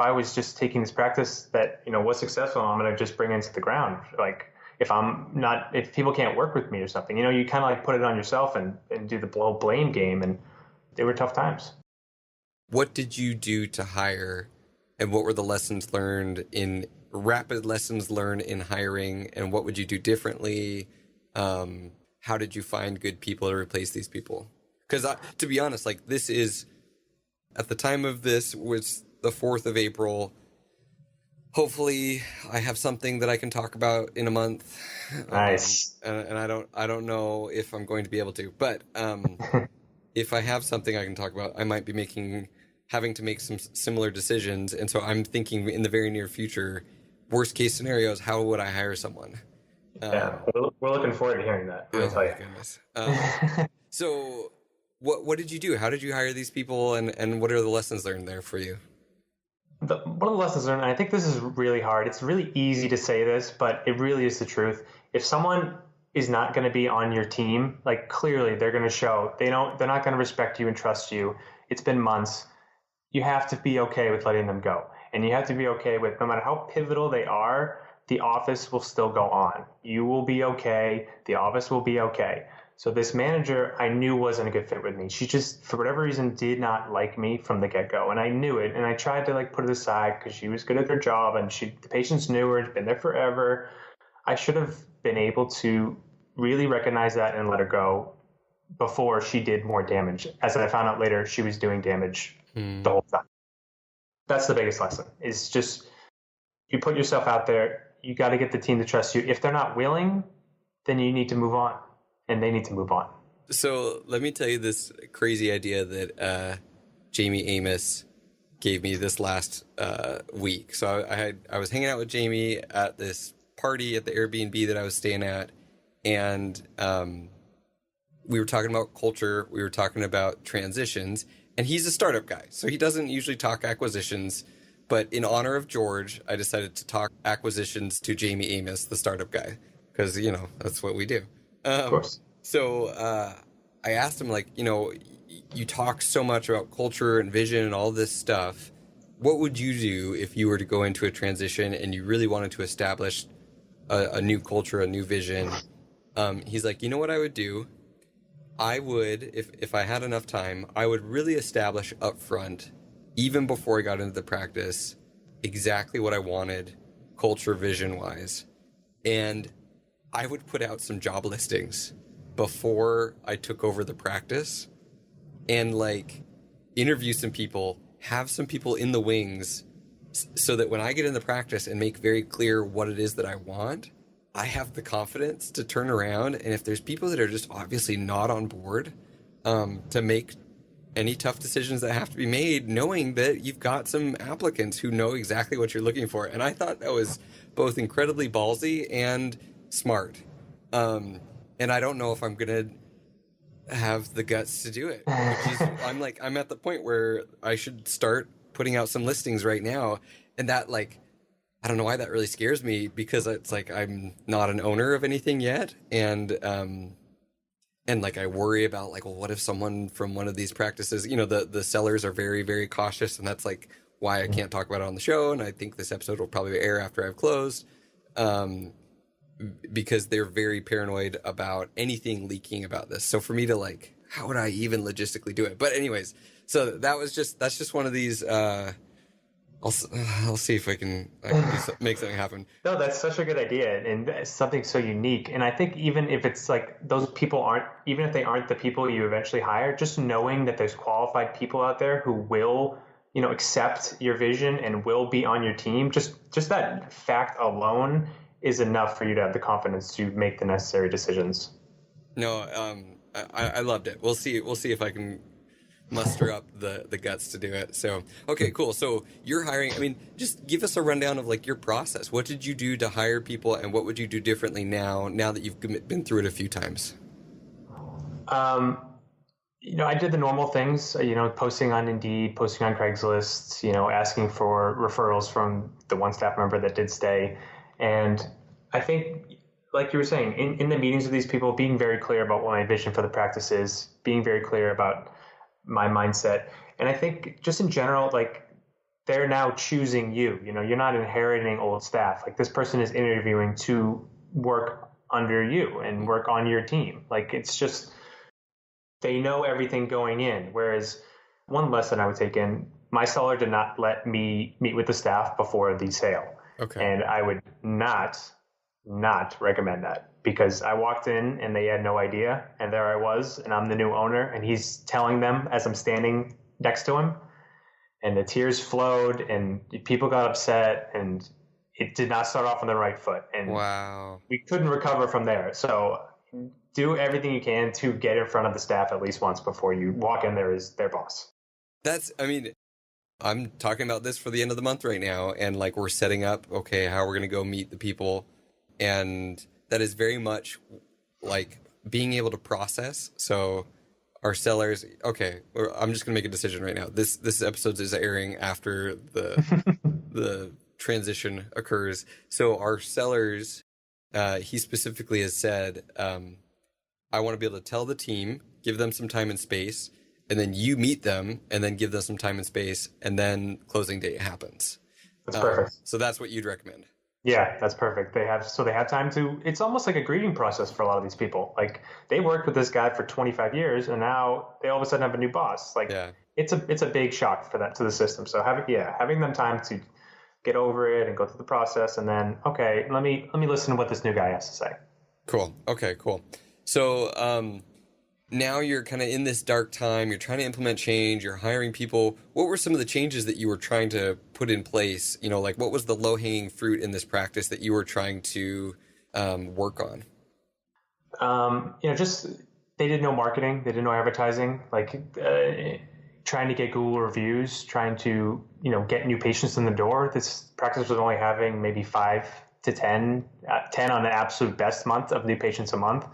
I was just taking this practice that, was successful, I'm going to just bring it into the ground. Like, if people can't work with me or something, you kind of like put it on yourself and do the whole blame game. And they were tough times. What did you do to hire, and what were the rapid lessons learned in hiring, and what would you do differently? How did you find good people to replace these people? Because to be honest, like this is, at the time of this was the 4th of April. Hopefully I have something that I can talk about in a month. Nice. And I don't know if I'm going to be able to, but, if I have something I can talk about, I might be having to make some similar decisions. And so I'm thinking in the very near future, worst case scenarios, how would I hire someone? Yeah, we're looking forward to hearing that. Let me tell you. Goodness. So what did you do? How did you hire these people, and what are the lessons learned there for you? One of the lessons learned, and I think this is really hard. It's really easy to say this, but it really is the truth. If someone is not going to be on your team, like clearly they're going to show they're not going to respect you and trust you. It's been months. you have to be okay with letting them go. And you have to be okay with, no matter how pivotal they are, the office will still go on. You will be okay. The office will be okay. So this manager I knew wasn't a good fit with me. She just, for whatever reason, did not like me from the get-go. And I knew it. And I tried to like put it aside because she was good at her job and the patients knew her, had been there forever. I should have been able to really recognize that and let her go before she did more damage. As I found out later, she was doing damage the whole time. That's the biggest lesson, is just you put yourself out there. You got to get the team to trust you. If they're not willing, then you need to move on, and they need to move on. So let me tell you this crazy idea that Jamie Amos gave me this last week. So I was hanging out with Jamie at this party at the Airbnb that I was staying at, and we were talking about culture. We were talking about transitions, and he's a startup guy, so he doesn't usually talk acquisitions. But in honor of George, I decided to talk acquisitions to Jamie Amos, the startup guy, because, that's what we do. Of course. So I asked him, like, you talk so much about culture and vision and all this stuff. What would you do if you were to go into a transition and you really wanted to establish a new culture, a new vision? He's like, you know what I would do? I would, if I had enough time, I would really establish up front, even before I got into the practice, exactly what I wanted, culture, vision-wise. And I would put out some job listings before I took over the practice and, like, interview some people, have some people in the wings so that when I get in the practice and make very clear what it is that I want, I have the confidence to turn around. And if there's people that are just obviously not on board, to make any tough decisions that have to be made, knowing that you've got some applicants who know exactly what you're looking for. And I thought that was both incredibly ballsy and smart. And I don't know if I'm going to have the guts to do it. Which is, I'm at the point where I should start putting out some listings right now. And that, like, I don't know why that really scares me, because it's like I'm not an owner of anything yet. And like, I worry about, like, well, what if someone from one of these practices, the sellers are very, very cautious, and that's like why I can't talk about it on the show. And I think this episode will probably air after I've closed, because they're very paranoid about anything leaking about this. So for me to, like, how would I even logistically do it? But anyways, so that's just one of these, I'll see if I can make something happen. No, that's such a good idea, and it's something so unique. And I think even if it's like those people even if they aren't the people you eventually hire, just knowing that there's qualified people out there who will, accept your vision and will be on your team, just that fact alone is enough for you to have the confidence to make the necessary decisions. No, I loved it. We'll see if I can muster up the guts to do it. So, okay, cool. So you're hiring, I mean, just give us a rundown of, like, your process. What did you do to hire people, and what would you do differently now that you've been through it a few times? I did the normal things, posting on Indeed, posting on Craigslist, asking for referrals from the one staff member that did stay. And I think, like you were saying, in the meetings with these people, being very clear about what my vision for the practice is, being very clear about my mindset. And I think just in general, like, they're now choosing you. You're not inheriting old staff. Like, this person is interviewing to work under you and work on your team. Like, it's just, they know everything going in. Whereas one lesson I would take in, my seller did not let me meet with the staff before the sale. Okay. And I would not recommend that, because I walked in and they had no idea. And there I was, and I'm the new owner, and he's telling them as I'm standing next to him, and the tears flowed and people got upset, and it did not start off on the right foot. And wow, we couldn't recover from there. So do everything you can to get in front of the staff at least once before you walk in there as their boss. I'm talking about this for the end of the month right now, and, like, we're setting up, okay, how we're going to go meet the people. And that is very much like being able to process. So our sellers, okay, I'm just going to make a decision right now. This episode is airing after the transition occurs. So our sellers, he specifically has said, I want to be able to tell the team, give them some time and space, and then you meet them and then give them some time and space, and then closing date happens. That's perfect. So that's what you'd recommend. Yeah, that's perfect. They have time to, it's almost like a grieving process for a lot of these people. Like they worked with this guy for 25 years and now they all of a sudden have a new boss. Like Yeah. it's a big shock for that to the system. So having them time to get over it and go through the process and then, okay, let me listen to what this new guy has to say. Cool. Okay, cool. So, now you're kind of in this dark time, you're trying to implement change, you're hiring people. What were some of the changes that you were trying to put in place? You know, like what was the low-hanging fruit in this practice that you were trying to work on? Just they did no marketing, they did no advertising, like trying to get Google reviews, trying to, get new patients in the door. This practice was only having maybe 5 to 10, 10 on the absolute best month of new patients a month.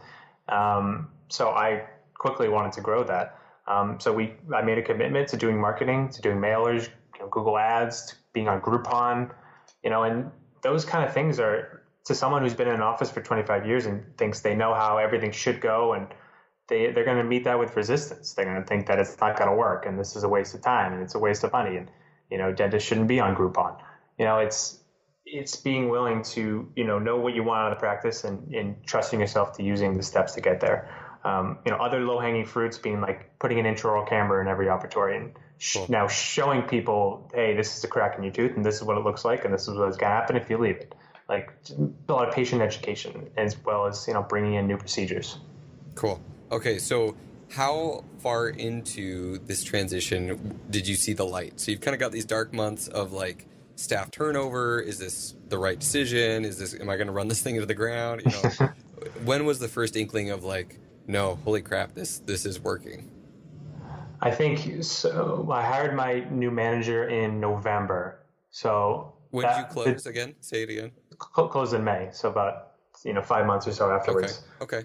So I quickly wanted to grow that. I made a commitment to doing marketing, to doing mailers, Google ads, to being on Groupon, and those kind of things are, to someone who's been in an office for 25 years and thinks they know how everything should go, and they're going to meet that with resistance. They're going to think that it's not going to work and this is a waste of time and it's a waste of money, and dentists shouldn't be on Groupon. It's being willing to know what you want out of the practice and trusting yourself to using the steps to get there. Other low-hanging fruits being like putting an intraoral camera in every operatory and now showing people, hey, this is a crack in your tooth and this is what it looks like and this is what's going to happen if you leave it. Like a lot of patient education as well as bringing in new procedures. Cool. Okay, so how far into this transition did you see the light? So you've kind of got these dark months of like staff turnover. Is this the right decision? Am I going to run this thing into the ground? When was the first inkling of like, no, holy crap, this is working? I think so. I hired my new manager in November. So when did you close again? Say it again. Closed in May. So about 5 months or so afterwards. Okay.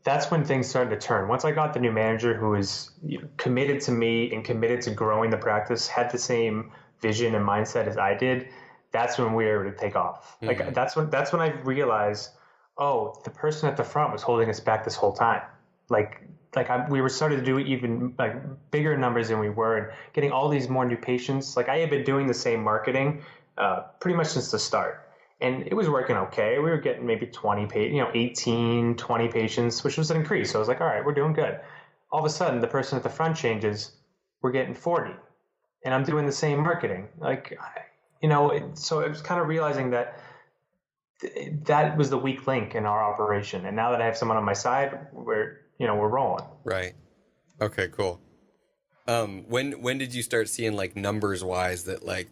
That's when things started to turn. Once I got the new manager who was committed to me and committed to growing the practice, had the same vision and mindset as I did, that's when we were able to take off. Mm-hmm. Like that's when I realized, oh, the person at the front was holding us back this whole time. We were starting to do even like bigger numbers than we were, and getting all these more new patients. Like I had been doing the same marketing pretty much since the start. And it was working okay. We were getting maybe 18, 20 patients, which was an increase. So I was like, all right, we're doing good. All of a sudden, the person at the front changes. We're getting 40. And I'm doing the same marketing. So I was kind of realizing that that was the weak link in our operation. And now that I have someone on my side, we're rolling. Right. Okay, cool. When did you start seeing like numbers wise that like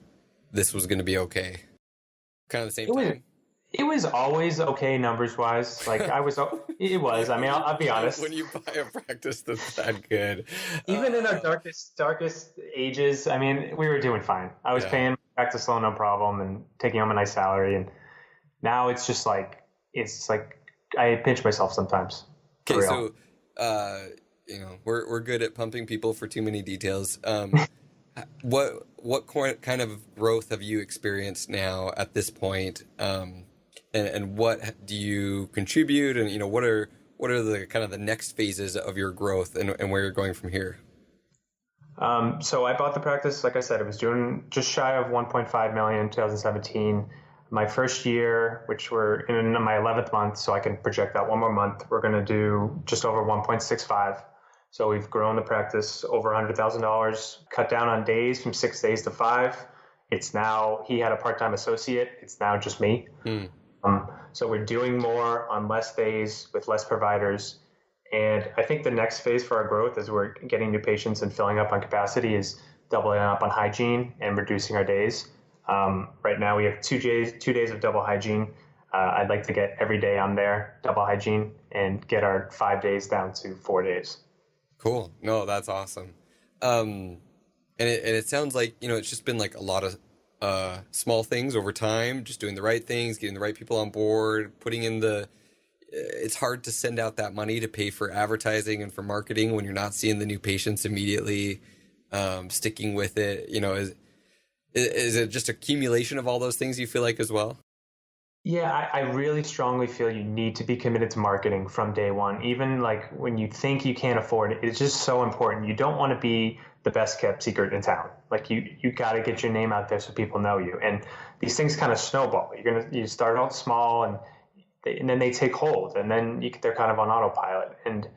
this was going to be okay? Kind of the same time? It was always okay numbers wise. Like it was. I mean, I'll be honest. When you buy a practice that's that good, even in our darkest ages, I mean, we were doing fine. I was paying practice loan no problem and taking home a nice salary. And now it's like I pinch myself sometimes. Okay, so we're good at pumping people for too many details. What kind of growth have you experienced now at this point, and what do you contribute, and what are the kind of the next phases of your growth and where you're going from here? So I bought the practice, like I said, it was doing just shy of 1.5 million in 2017. My first year, which we're in my 11th month, so I can project that one more month, we're going to do just over 1.65. So we've grown the practice over $100,000, cut down on days from 6 days to 5. It's now, he had a part-time associate. It's now just me. So we're doing more on less days with less providers. And I think the next phase for our growth as we're getting new patients and filling up on capacity is doubling up on hygiene and reducing our days. Right now we have 2 days of double hygiene. I'd like to get every day on there, double hygiene, and get our 5 days down to 4 days. Cool. No, that's awesome. And it sounds like, it's just been like a lot of small things over time, just doing the right things, getting the right people on board, putting in it's hard to send out that money to pay for advertising and for marketing when you're not seeing the new patients immediately, sticking with it. Is it just accumulation of all those things you feel like as well? Yeah, I really strongly feel you need to be committed to marketing from day one. Even like when you think you can't afford it, it's just so important. You don't want to be the best kept secret in town. Like you got to get your name out there so people know you. And these things kind of snowball. You start out small and then they take hold, and then they're kind of on autopilot. And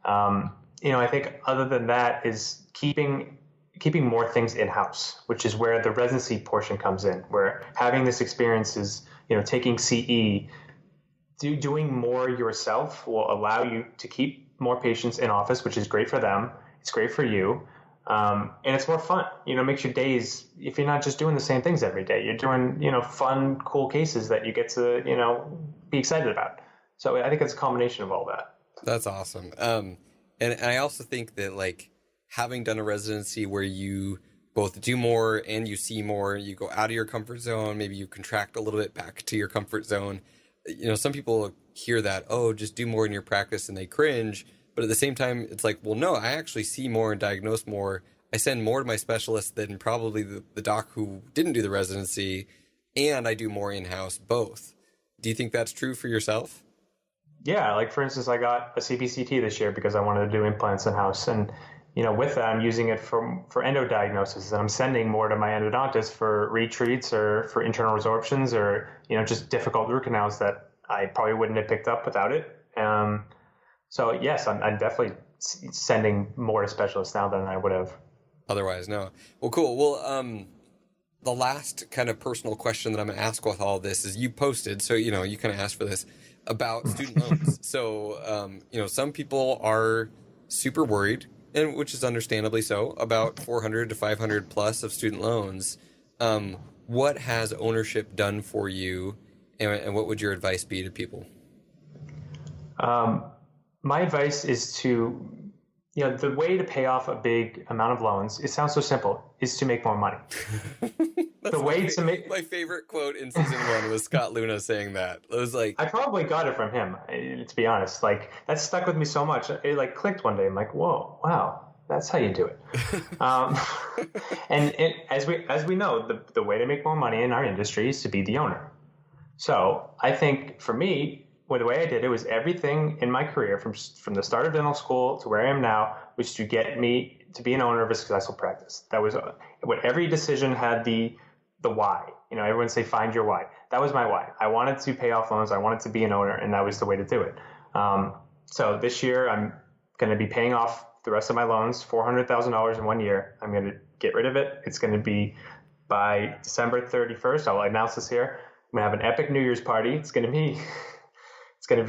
I think other than that is keeping more things in house, which is where the residency portion comes in. Where having this experience is taking CE, doing more yourself will allow you to keep more patients in office, which is great for them. It's great for you. And it's more fun, makes your days, if you're not just doing the same things every day, you're doing, fun, cool cases that you get to, be excited about. So I think it's a combination of all that. That's awesome. And I also think that like having done a residency where you both do more and you see more, you go out of your comfort zone, maybe you contract a little bit back to your comfort zone. Some people hear that, oh, just do more in your practice and they cringe. But at the same time, it's like, well, no, I actually see more and diagnose more. I send more to my specialist than probably the doc who didn't do the residency, and I do more in-house both. Do you think that's true for yourself? Yeah, like for instance, I got a CBCT this year because I wanted to do implants in house, and with that, I'm using it for endo diagnosis, and I'm sending more to my endodontist for retreats or for internal resorptions or just difficult root canals that I probably wouldn't have picked up without it. So yes, I'm definitely sending more to specialists now than I would have. Otherwise, no. Well, cool. Well, the last kind of personal question that I'm going to ask with all this is you posted, so, you kind of asked for this, about student loans. So, some people are super worried, and which is understandably so, about 400 to 500 plus of student loans. What has ownership done for you, and what would your advice be to people? My advice is the way to pay off a big amount of loans, it sounds so simple, is to make more money. That's my favorite quote in season one was Scott Luna saying that. It was like, I probably got it from him, to be honest. Like, that stuck with me so much. It like clicked one day. I'm like, whoa, wow, that's how you do it. um, and as we know, the way to make more money in our industry is to be the owner. So I think for me, the way I did it was everything in my career from the start of dental school to where I am now was to get me to be an owner of a successful practice. That was what every decision had the why. Everyone say find your why. That was my why. I wanted to pay off loans. I wanted to be an owner, and that was the way to do it. So this year I'm going to be paying off the rest of my loans, $400,000 in 1 year. I'm going to get rid of it. It's going to be by December 31st. I'll announce this here. I'm going to have an epic New Year's party. It's going to be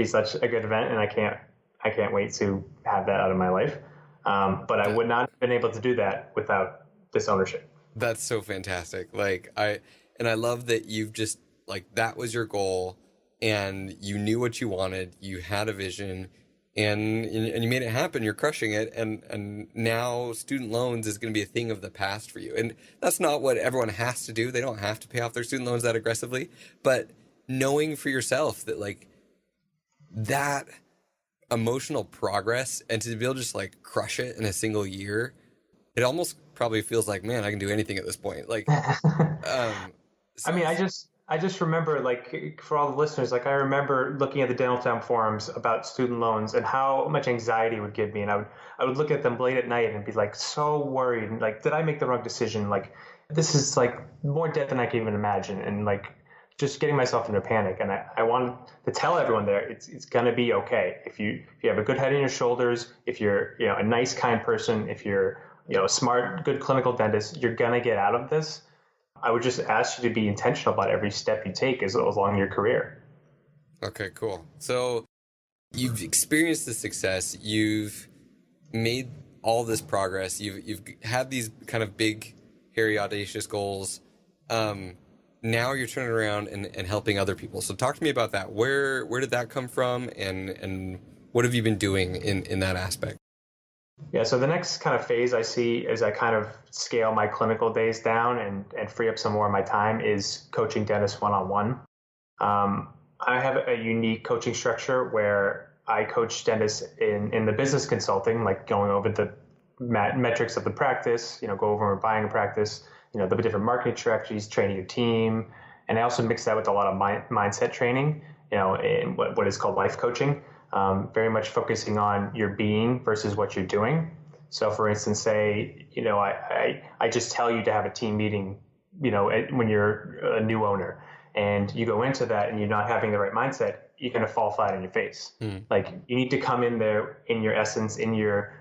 such a good event, and I can't wait to have that out of my life. But I would not have been able to do that without this ownership. That's so fantastic. I love that you've just that was your goal and you knew what you wanted. You had a vision and you made it happen. You're crushing it. And now student loans is going to be a thing of the past for you. And that's not what everyone has to do. They don't have to pay off their student loans that aggressively, but knowing for yourself that that emotional progress and to be able to just crush it in a single year, it almost probably feels like, man, I can do anything at this point. I mean, I just remember, for all the listeners, I remember looking at the Dental Town forums about student loans and how much anxiety it would give me, and I would look at them late at night and be so worried, and did I make the wrong decision? This is more debt than I can even imagine, and just getting myself into panic. And I wanted to tell everyone there, it's gonna be okay if you have a good head on your shoulders, if you're a nice, kind person, if you're a smart, good clinical dentist, you're gonna get out of this. I would just ask you to be intentional about every step you take as along your career. Okay, cool. So you've experienced the success. You've made all this progress. You've had these kind of big, hairy, audacious goals. Now you're turning around and helping other people. So talk to me about that. Where did that come from, and what have you been doing in that aspect? Yeah, so the next kind of phase I see as I kind of scale my clinical days down and free up some more of my time is coaching dentists one-on-one. I have a unique coaching structure where I coach dentists in the business consulting, going over the metrics of the practice, go over buying a practice, the different marketing strategies, training your team, And I also mix that with a lot of mindset training, in what is called life coaching, very much focusing on your being versus what you're doing. So for instance, say, I just tell you to have a team meeting, when you're a new owner and you go into that and you're not having the right mindset, you're going to fall flat on your face. Like you need to come in there in your essence, in your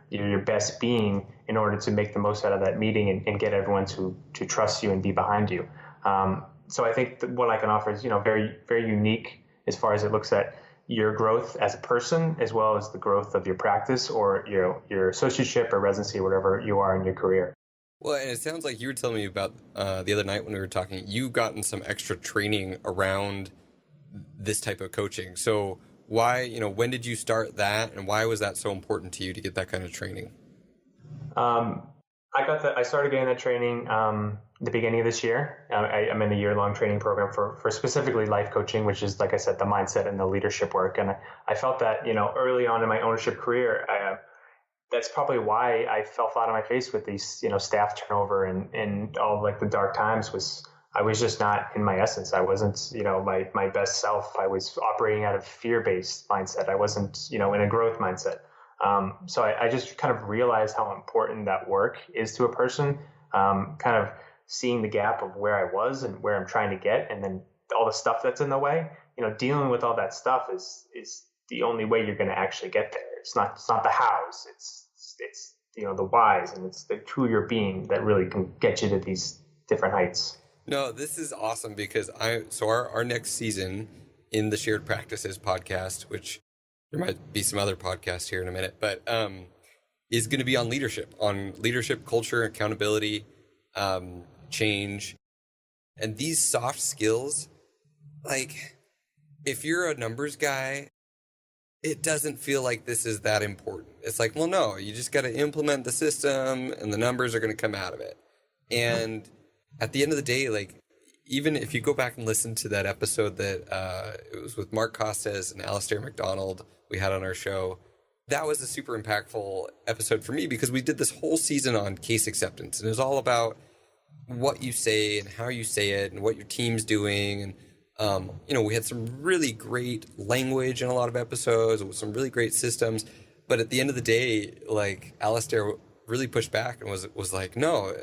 best being in order to make the most out of that meeting and get everyone to trust you and be behind you. So I think that what I can offer is, very, very unique as far as it looks at your growth as a person, as well as the growth of your practice or your associateship or residency, whatever you are in your career. Well, and it sounds like you were telling me about the other night when we were talking, you gotten some extra training around this type of coaching. So why, when did you start that and why was that so important to you to get that kind of training? I started getting that training the beginning of this year. I'm in a year-long training program for specifically life coaching, which is, like I said, the mindset and the leadership work. And I felt that, early on in my ownership career, that's probably why I fell flat on my face with these, staff turnover and all like the dark times was I was just not in my essence. I wasn't, my best self. I was operating out of fear-based mindset. I wasn't, in a growth mindset. So I just kind of realized how important that work is to a person, kind of seeing the gap of where I was and where I'm trying to get, and then all the stuff that's in the way, dealing with all that stuff is the only way you're going to actually get there. It's not the hows, it's the whys, and it's the who you're being that really can get you to these different heights. No, this is awesome because our next season in the Shared Practices podcast, which there might be some other podcasts here in a minute, but is going to be on leadership, culture, accountability, change, and these soft skills. Like, if you're a numbers guy, it doesn't feel like this is that important. It's like, well, no, you just got to implement the system and the numbers are going to come out of it. And at the end of the day, like, even if you go back and listen to that episode that it was with Mark Costes and Alistair McDonald we had on our show, that was a super impactful episode for me because we did this whole season on case acceptance. And it was all about what you say and how you say it and what your team's doing. And, we had some really great language in a lot of episodes with some really great systems. But at the end of the day, like, Alistair really pushed back and was like, no,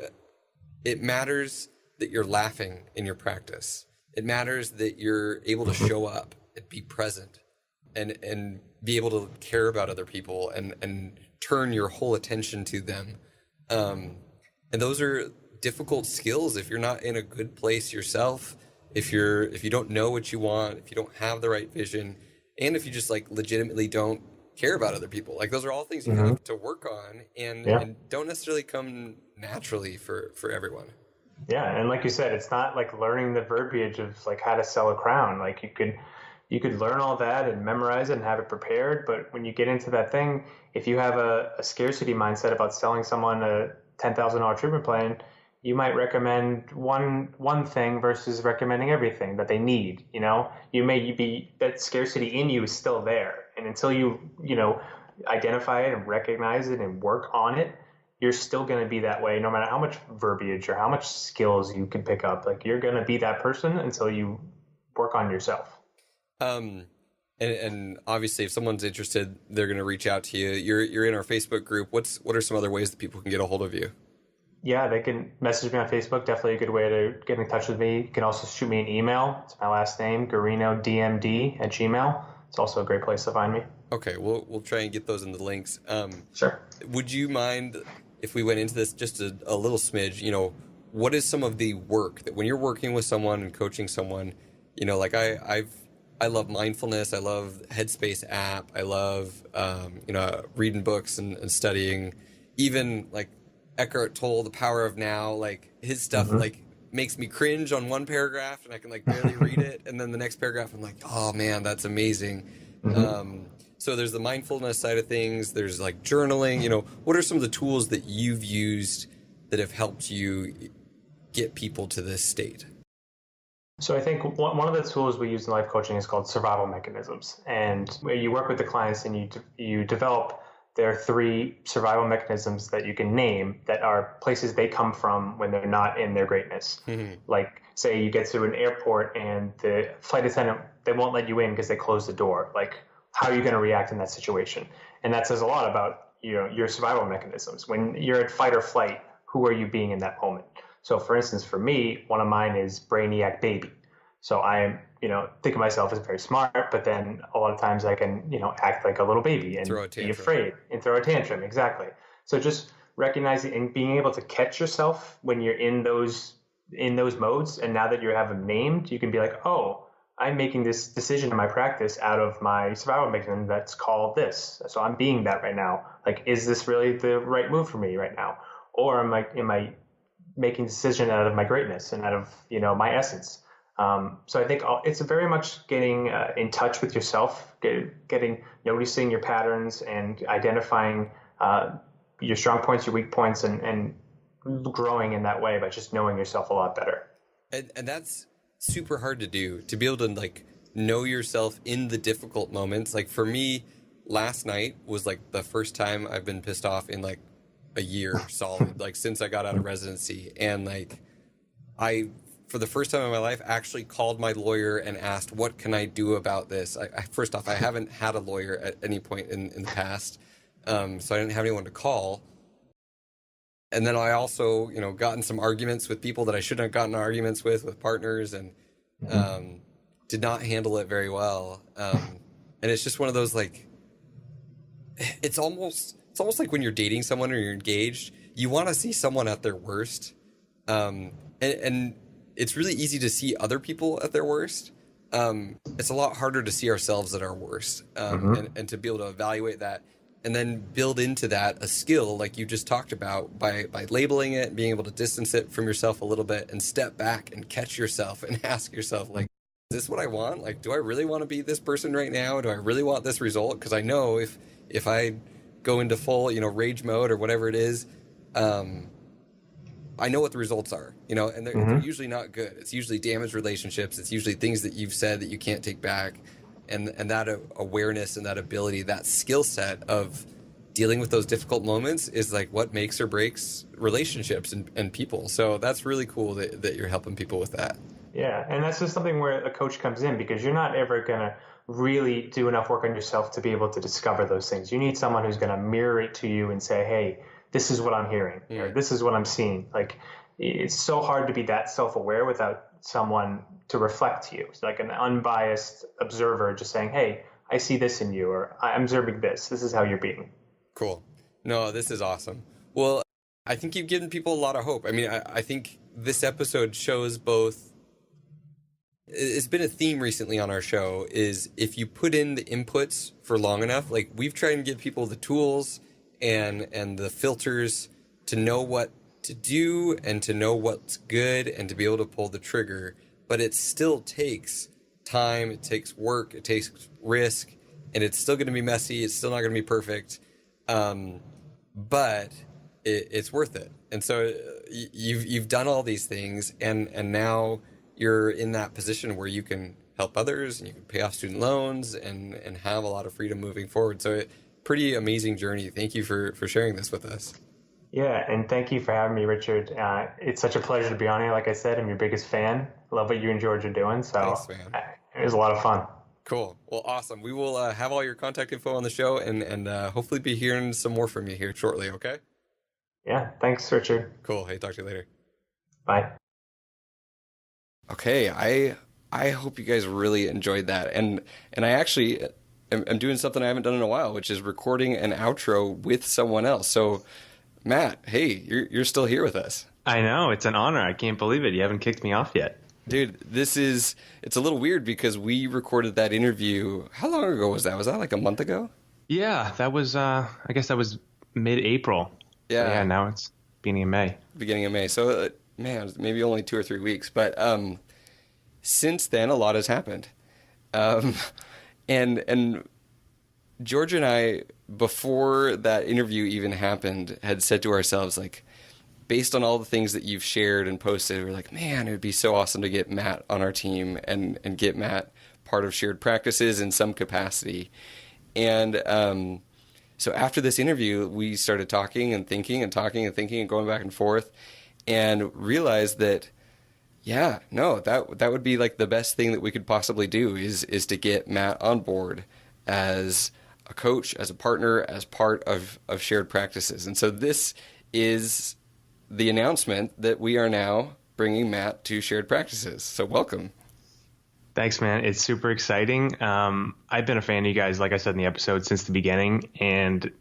it matters that you're laughing in your practice. It matters that you're able to show up and be present and be able to care about other people and turn your whole attention to them. And those are difficult skills if you're not in a good place yourself, if you don't know what you want, if you don't have the right vision, and if you just like legitimately don't care about other people. Like, those are all things you have to work on and don't necessarily come naturally for everyone. Yeah, and like you said, it's not like learning the verbiage of like how to sell a crown. Like you could learn all that and memorize it and have it prepared, but when you get into that thing, if you have a scarcity mindset about selling someone a $10,000 treatment plan, you might recommend one thing versus recommending everything that they need. You may be, that scarcity in you is still there, and until you identify it and recognize it and work on it, you're still going to be that way no matter how much verbiage or how much skills you can pick up. Like, you're going to be that person until you work on yourself. And obviously if someone's interested, they're going to reach out to you. You're in our Facebook group. What are some other ways that people can get a hold of you? Yeah, they can message me on Facebook. Definitely a good way to get in touch with me. You can also shoot me an email. It's my last name, guarinodmd@gmail.com. It's also a great place to find me. Okay, we'll try and get those in the links. Sure. Would you mind if we went into this just a little smidge? What is some of the work that when you're working with someone and coaching someone, like I love mindfulness. I love Headspace app. I love, reading books and studying. Even like Eckhart Tolle, The Power of Now, like his stuff, like makes me cringe on one paragraph and I can like barely read it. And then the next paragraph, I'm like, oh man, that's amazing. So there's the mindfulness side of things. There's like journaling, what are some of the tools that you've used that have helped you get people to this state? So I think one of the tools we use in life coaching is called survival mechanisms. And where you work with the clients and you develop there are three survival mechanisms that you can name that are places they come from when they're not in their greatness. Like, say you get to an airport and the flight attendant, they won't let you in because they closed the door. Like, how are you going to react in that situation? And that says a lot about, your survival mechanisms. When you're at fight or flight, who are you being in that moment? So for instance, for me, one of mine is brainiac baby. So I, think of myself as very smart, but then a lot of times I can, act like a little baby and be afraid and throw a tantrum. Exactly. So just recognizing and being able to catch yourself when you're in those modes. And now that you have them named, you can be like, oh, I'm making this decision in my practice out of my survival mechanism that's called this. So I'm being that right now. Like, is this really the right move for me right now? Or am I making a decision out of my greatness and out of, my essence? So I think it's very much getting in touch with yourself, noticing your patterns and identifying your strong points, your weak points, and growing in that way by just knowing yourself a lot better. And that's super hard to do, to be able to like know yourself in the difficult moments. Like for me, last night was like the first time I've been pissed off in like a year solid, like since I got out of residency. And like for the first time in my life, actually called my lawyer and asked, what can I do about this? First off, I haven't had a lawyer at any point in the past, so I didn't have anyone to call. And then I also, got in some arguments with people that I shouldn't have gotten arguments with partners, and did not handle it very well. And it's just one of those, like, it's almost like when you're dating someone or you're engaged, you want to see someone at their worst. And it's really easy to see other people at their worst. It's a lot harder to see ourselves at our worst, and to be able to evaluate that and then build into that a skill like you just talked about by labeling it, being able to distance it from yourself a little bit and step back and catch yourself and ask yourself, like, is this what I want? Like, do I really want to be this person right now? Do I really want this result? Because I know if I go into full, rage mode or whatever it is, I know what the results are, and they're usually not good. It's usually damaged relationships. It's usually things that you've said that you can't take back. And that awareness and that ability, that skill set of dealing with those difficult moments is like what makes or breaks relationships and people. So that's really cool that you're helping people with that. Yeah, and that's just something where a coach comes in, because you're not ever going to really do enough work on yourself to be able to discover those things. You need someone who's going to mirror it to you and say, hey, this is what I'm hearing, or this is what I'm seeing. Like, it's so hard to be that self-aware without someone to reflect to you. It's like an unbiased observer just saying, hey, I see this in you, or I'm observing this. This is how you're being. Cool. No, this is awesome. Well, I think you've given people a lot of hope. I mean, I think this episode shows both. It's been a theme recently on our show, is if you put in the inputs for long enough, like we've tried to give people the tools and the filters to know what to do and to know what's good and to be able to pull the trigger. But it still takes time, it takes work, it takes risk, and it's still going to be messy. It's still not going to be perfect. But it's worth it. And so you've done all these things, and now you're in that position where you can help others and you can pay off student loans and have a lot of freedom moving forward. So pretty amazing journey. Thank you for sharing this with us. Yeah, and thank you for having me, Richard. It's such a pleasure to be on here. Like I said, I'm your biggest fan. Love what you and George are doing. So thanks, man. It was a lot of fun. Cool. Well, awesome. We will have all your contact info on the show and hopefully be hearing some more from you here shortly, okay? Yeah, thanks, Richard. Cool. Hey, talk to you later. Bye. Okay, I hope you guys really enjoyed that. And I actually am doing something I haven't done in a while, which is recording an outro with someone else. So Matt, hey, you're still here with us. I know, it's an honor. I can't believe it. You haven't kicked me off yet. Dude, it's a little weird because we recorded that interview. How long ago was that? Was that like a month ago? Yeah, that was, I guess that was mid-April. Yeah. So yeah, now it's beginning of May. Beginning of May. So, man, maybe only 2 or 3 weeks. But since then, a lot has happened. And George and I, before that interview even happened, had said to ourselves, like, based on all the things that you've shared and posted, we're like, man, it would be so awesome to get Matt on our team and get Matt part of shared practices in some capacity. And So after this interview, we started talking and thinking and talking and thinking and going back and forth, and realized that, yeah, no, that would be like the best thing that we could possibly do is to get Matt on board as a coach, as a partner, as part of shared practices. And so this is the announcement that we are now bringing Matt to shared practices. So welcome. Thanks, man. It's super exciting. I've been a fan of you guys, like I said in the episode, since the beginning, and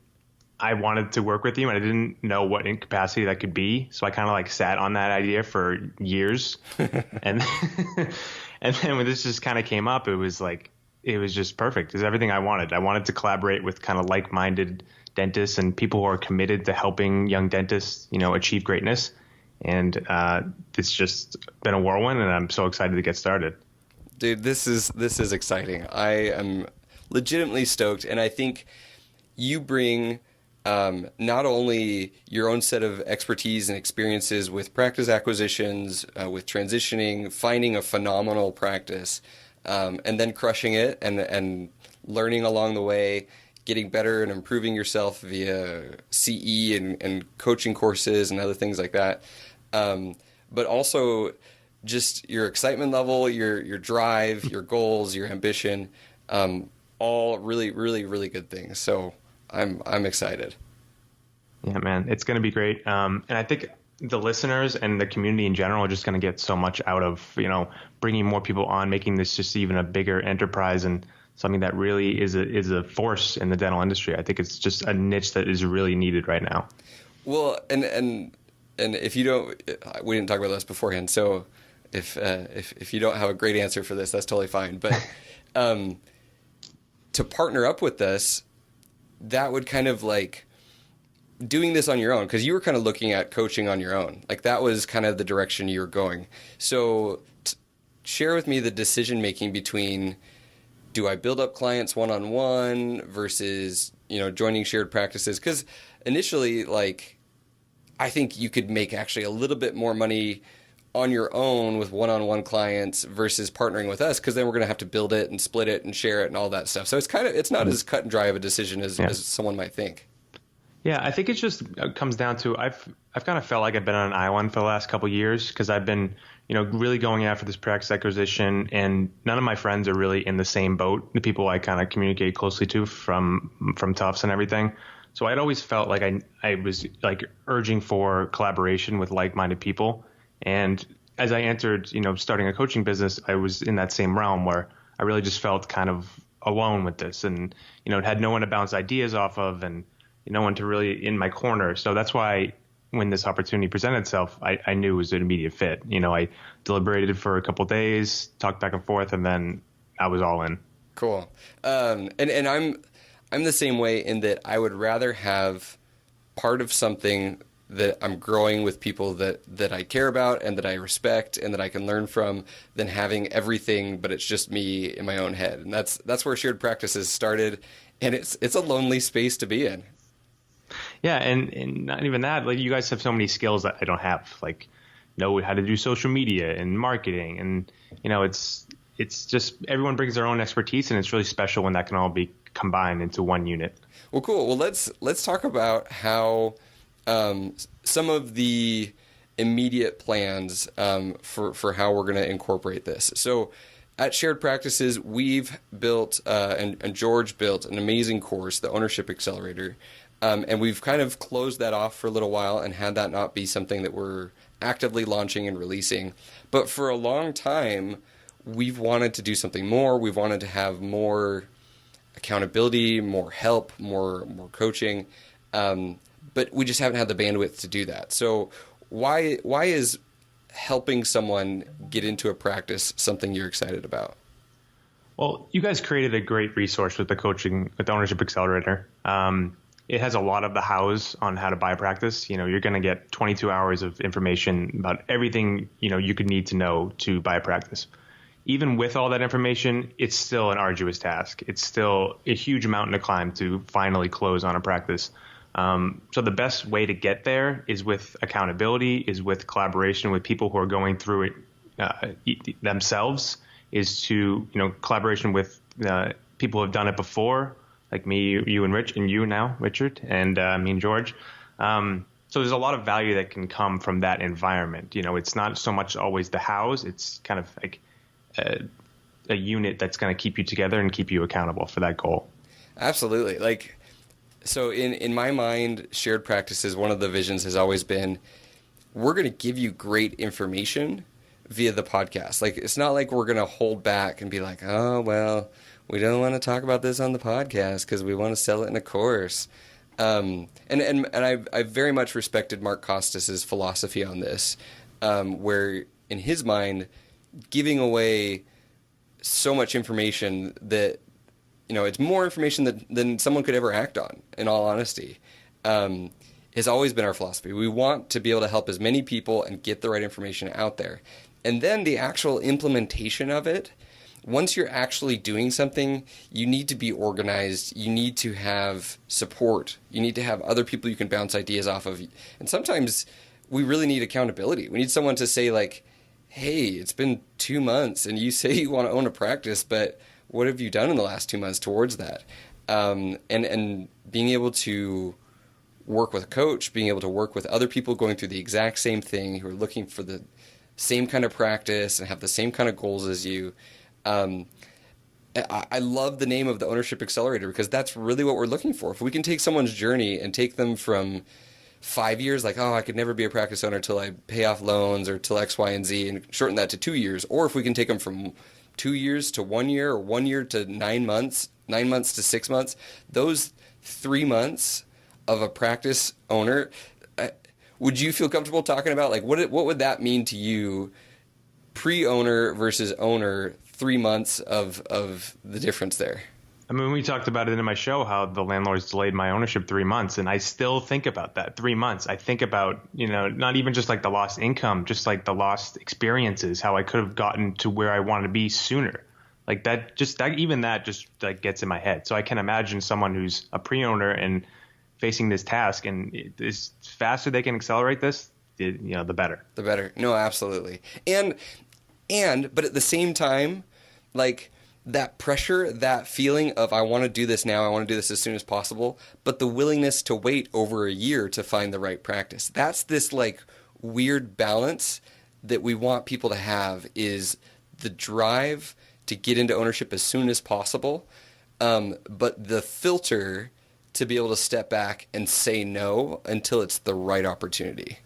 I wanted to work with you, and I didn't know what incapacity that could be. So I kind of like sat on that idea for years. and and then when this just kind of came up, it was just perfect. It's everything I wanted. I wanted to collaborate with kind of like-minded dentists and people who are committed to helping young dentists, achieve greatness. And it's just been a whirlwind, and I'm so excited to get started. Dude, this is exciting. I am legitimately stoked, and I think you bring not only your own set of expertise and experiences with practice acquisitions, with transitioning, finding a phenomenal practice, and then crushing it and learning along the way, getting better and improving yourself via CE and coaching courses and other things like that. But also just your excitement level, your drive, your goals, your ambition, all really, really, really good things. So I'm excited. Yeah, man, it's going to be great. And I think the listeners and the community in general are just going to get so much out of, bringing more people on, making this just even a bigger enterprise and something that really is a force in the dental industry. I think it's just a niche that is really needed right now. Well, and if you don't, we didn't talk about this beforehand. So if you don't have a great answer for this, that's totally fine. But to partner up with us, that would kind of like doing this on your own, because you were kind of looking at coaching on your own. Like that was kind of the direction you were going. So share with me the decision making between, do I build up clients one-on-one versus, joining shared practices? Because initially, like, I think you could make actually a little bit more money on your own with one-on-one clients versus partnering with us, because then we're going to have to build it and split it and share it and all that stuff. So it's not as cut and dry of a decision as someone might think. Yeah, I think it just comes down to I've kind of felt like I've been on an island for the last couple of years, because I've been really going after this practice acquisition, and none of my friends are really in the same boat. The people I kind of communicate closely to from Tufts and everything. So I'd always felt like I was like urging for collaboration with like-minded people. And as I entered, starting a coaching business, I was in that same realm where I really just felt kind of alone with this, and had no one to bounce ideas off of, and no one to really in my corner. So that's why when this opportunity presented itself, I knew it was an immediate fit. I deliberated for a couple of days, talked back and forth, and then I was all in. Cool. And I'm the same way in that I would rather have part of something that I'm growing with people that I care about and that I respect and that I can learn from, than having everything, but it's just me in my own head. And that's where shared practices started. And it's a lonely space to be in. Yeah. And not even that, like, you guys have so many skills that I don't have, like know how to do social media and marketing. And, it's just everyone brings their own expertise, and it's really special when that can all be combined into one unit. Well, cool. Well, let's talk about how some of the immediate plans for how we're going to incorporate this. So at Shared Practices, we've built and George built an amazing course, the Ownership Accelerator, and we've kind of closed that off for a little while and had that not be something that we're actively launching and releasing. But for a long time, we've wanted to do something more. We've wanted to have more accountability, more help, more coaching, but we just haven't had the bandwidth to do that. So why is helping someone get into a practice something you're excited about? Well, you guys created a great resource with the Ownership Accelerator. It has a lot of the hows on how to buy a practice. You're going to get 22 hours of information about everything, you could need to know to buy a practice. Even with all that information, it's still an arduous task. It's still a huge mountain to climb to finally close on a practice. So the best way to get there is with accountability, is with collaboration with people who are going through it themselves, is to, collaboration with people who have done it before, like me, you and Rich, and you now, Richard, and me and George. So there's a lot of value that can come from that environment. It's not so much always the house. It's kind of like a unit that's going to keep you together and keep you accountable for that goal. Absolutely. Like, so in my mind, shared practices, one of the visions has always been, we're going to give you great information via the podcast. Like, it's not like we're going to hold back and be like, oh, well, we don't want to talk about this on the podcast because we want to sell it in a course. And I very much respected Mark Costas's philosophy on this, where in his mind, giving away so much information that, it's more information than someone could ever act on, in all honesty, has always been our philosophy. We want to be able to help as many people and get the right information out there. And then the actual implementation of it, once you're actually doing something, you need to be organized. You need to have support. You need to have other people you can bounce ideas off of. And sometimes we really need accountability. We need someone to say, like, hey, it's been 2 months and you say you want to own a practice, but what have you done in the last 2 months towards that? And being able to work with a coach, being able to work with other people going through the exact same thing, who are looking for the same kind of practice and have the same kind of goals as you. I love the name of the Ownership Accelerator because that's really what we're looking for. If we can take someone's journey and take them from 5 years, like, oh, I could never be a practice owner till I pay off loans or till X, Y, and Z, and shorten that to 2 years. Or if we can take them from 2 years to 1 year, or 1 year to 9 months, 9 months to 6 months, those 3 months of a practice owner, would you feel comfortable talking about, like, what would that mean to you, pre-owner versus owner, 3 months of the difference there? I mean, we talked about it in my show, how the landlords delayed my ownership 3 months, and I still think about that 3 months. I think about, not even just like the lost income, just like the lost experiences, how I could have gotten to where I wanted to be sooner. Like that just like gets in my head. So I can imagine someone who's a pre-owner and facing this task, and as faster they can accelerate this, the better. The better. No, absolutely. But at the same time, like, that pressure, that feeling of, I want to do this now, I want to do this as soon as possible, but the willingness to wait over a year to find the right practice. That's this, like, weird balance that we want people to have, is the drive to get into ownership as soon as possible, but the filter to be able to step back and say no until it's the right opportunity.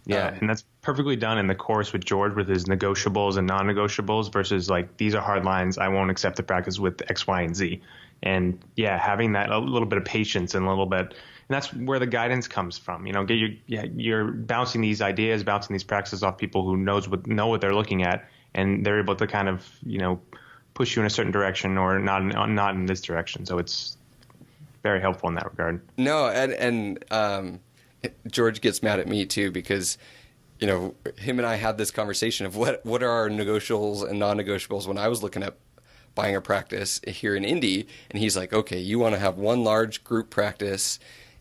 Yeah, and that's perfectly done in the course with George, with his negotiables and non-negotiables, versus like, these are hard lines. I won't accept the practice with X, Y, and Z. And yeah, having that a little bit of patience and a little bit, and that's where the guidance comes from. You're bouncing these ideas, bouncing these practices off people who know what they're looking at, and they're able to kind of push you in a certain direction or not in this direction. So it's very helpful in that regard. No, and George gets mad at me too, because him and I had this conversation of what are our negotiables and non-negotiables when I was looking at buying a practice here in Indy. And he's like, okay, you want to have one large group practice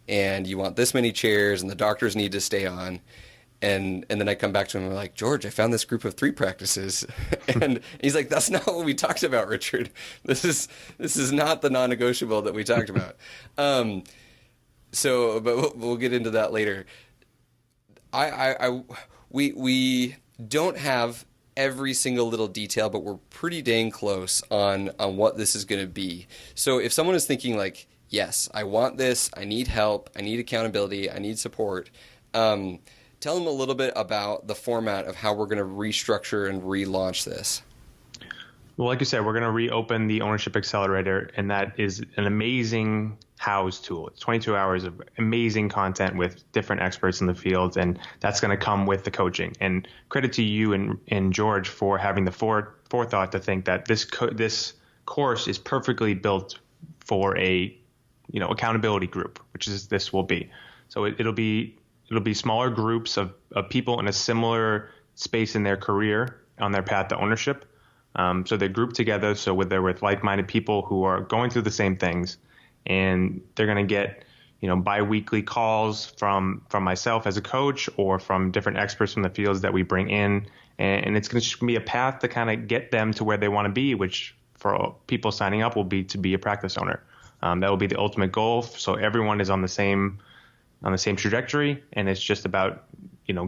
and you want this many chairs and the doctors need to stay on. And then I come back to him and I'm like, George, I found this group of 3 practices. And he's like, that's not what we talked about, Richard. This is not the non-negotiable that we talked about. But we'll get into that later. We don't have every single little detail, but we're pretty dang close on what this is going to be. So if someone is thinking like, yes, I want this, I need help, I need accountability, I need support, tell them a little bit about the format of how we're going to restructure and relaunch this. Well, like you said, we're going to reopen the Ownership Accelerator, and that is an amazing house tool. It's 22 hours of amazing content with different experts in the field, and that's going to come with the coaching. And credit to you and George for having the forethought to think that this course is perfectly built for a accountability group, which is this will be. So it'll be smaller groups of people in a similar space in their career on their path to ownership. So they're grouped together, so they're with like-minded people who are going through the same things, and they're going to get, bi-weekly calls from myself as a coach or from different experts from the fields that we bring in, and it's going to be a path to kind of get them to where they want to be, which for people signing up will be to be a practice owner. That will be the ultimate goal. So everyone is on the same trajectory, and it's just about,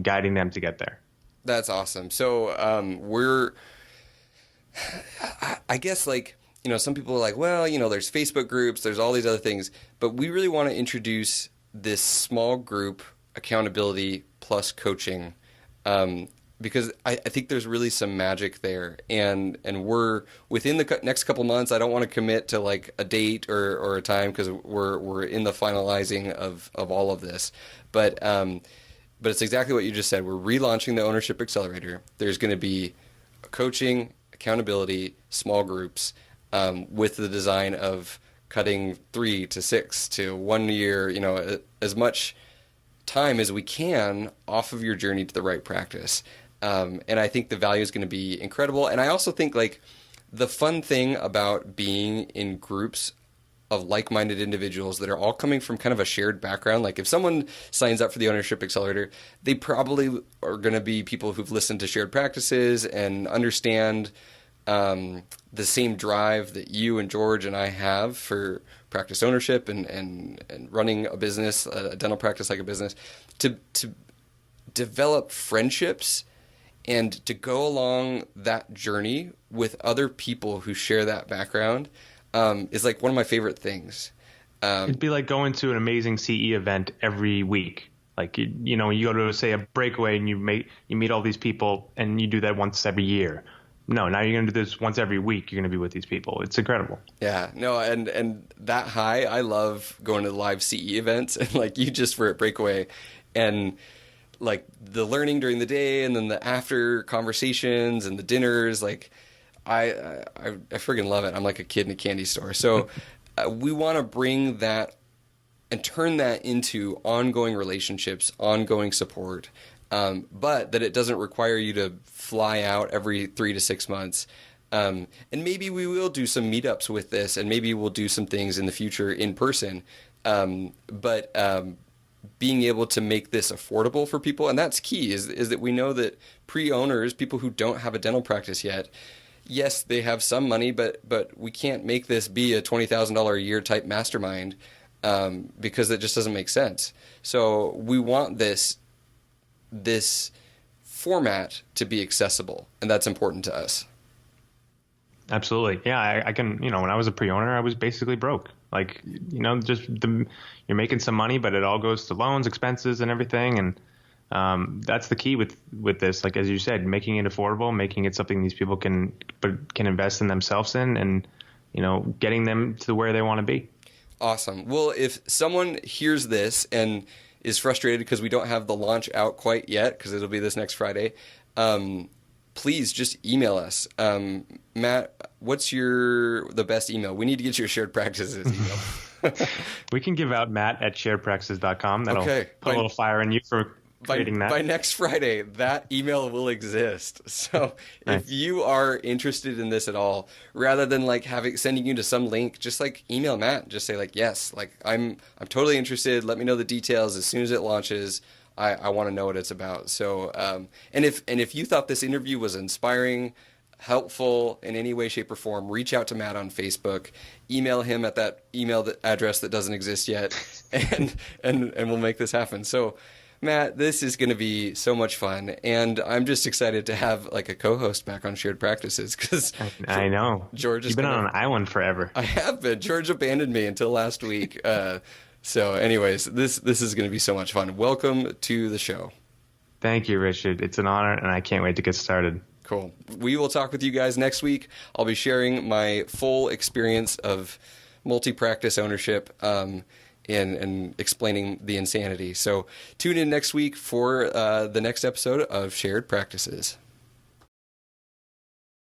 guiding them to get there. That's awesome. So I guess some people are like, well, there's Facebook groups, there's all these other things, but we really want to introduce this small group accountability plus coaching, because I think there's really some magic there, and we're within the next couple months. I don't want to commit to like a date or a time, because we're in the finalizing of all of this, but it's exactly what you just said. We're relaunching the Ownership Accelerator. There's going to be coaching, accountability, small groups, with the design of cutting 3 to 6 to 1 year, as much time as we can off of your journey to the right practice. And I think the value is going to be incredible. And I also think the fun thing about being in groups of like-minded individuals that are all coming from kind of a shared background. Like if someone signs up for the Ownership Accelerator, they probably are going to be people who've listened to shared practices and understand the same drive that you and George and I have for practice ownership and running a business, a dental practice like a business, to develop friendships and to go along that journey with other people who share that background. Is like one of my favorite things. It'd be like going to an amazing CE event every week. Like, you go to, say, a breakaway and you meet all these people, and you do that once every year. No, now you're going to do this once every week. You're going to be with these people. It's incredible. Yeah, no, and that high, I love going to live CE events, and like you just were at breakaway, and like the learning during the day, and then the after conversations and the dinners, like I friggin' love it. I'm like a kid in a candy store. So we want to bring that and turn that into ongoing relationships, ongoing support, but that it doesn't require you to fly out every 3 to 6 months. And maybe we will do some meetups with this, and maybe we'll do some things in the future in person. But being able to make this affordable for people, and that's key, is that we know that pre-owners, people who don't have a dental practice yet, yes, they have some money, but we can't make this be a $20,000 a year type mastermind, because it just doesn't make sense. So we want this format to be accessible, and that's important to us. Absolutely. Yeah, I can, when I was a pre-owner, I was basically broke. Like, you're making some money, but it all goes to loans, expenses, and everything. And that's the key with this. Like, as you said, making it affordable, making it something these people can invest in themselves in, and, getting them to where they want to be. Awesome. Well, if someone hears this and is frustrated because we don't have the launch out quite yet, because it'll be this next Friday, please just email us. Matt, what's the best email? We need to get your shared practices email. We can give out matt@sharedpractices.com. That'll put a little fire in you for creating that. By next Friday, that email will exist. So if you are interested in this at all, rather than like sending you to some link, just like email Matt. Just say like, yes, like I'm totally interested. Let me know the details as soon as it launches. I want to know what it's about. So and if you thought this interview was inspiring, helpful in any way, shape, or form, reach out to Matt on Facebook, email him at that email address that doesn't exist yet, and we'll make this happen. So Matt, this is going to be so much fun, and I'm just excited to have like a co-host back on Shared Practices, because I know George you've been on an island forever. I have been. George abandoned me until last week. So, anyways, this is going to be so much fun. Welcome to the show. Thank you, Richard. It's an honor, and I can't wait to get started. Cool. We will talk with you guys next week. I'll be sharing my full experience of multi-practice ownership, and explaining the insanity. So tune in next week for the next episode of Shared Practices.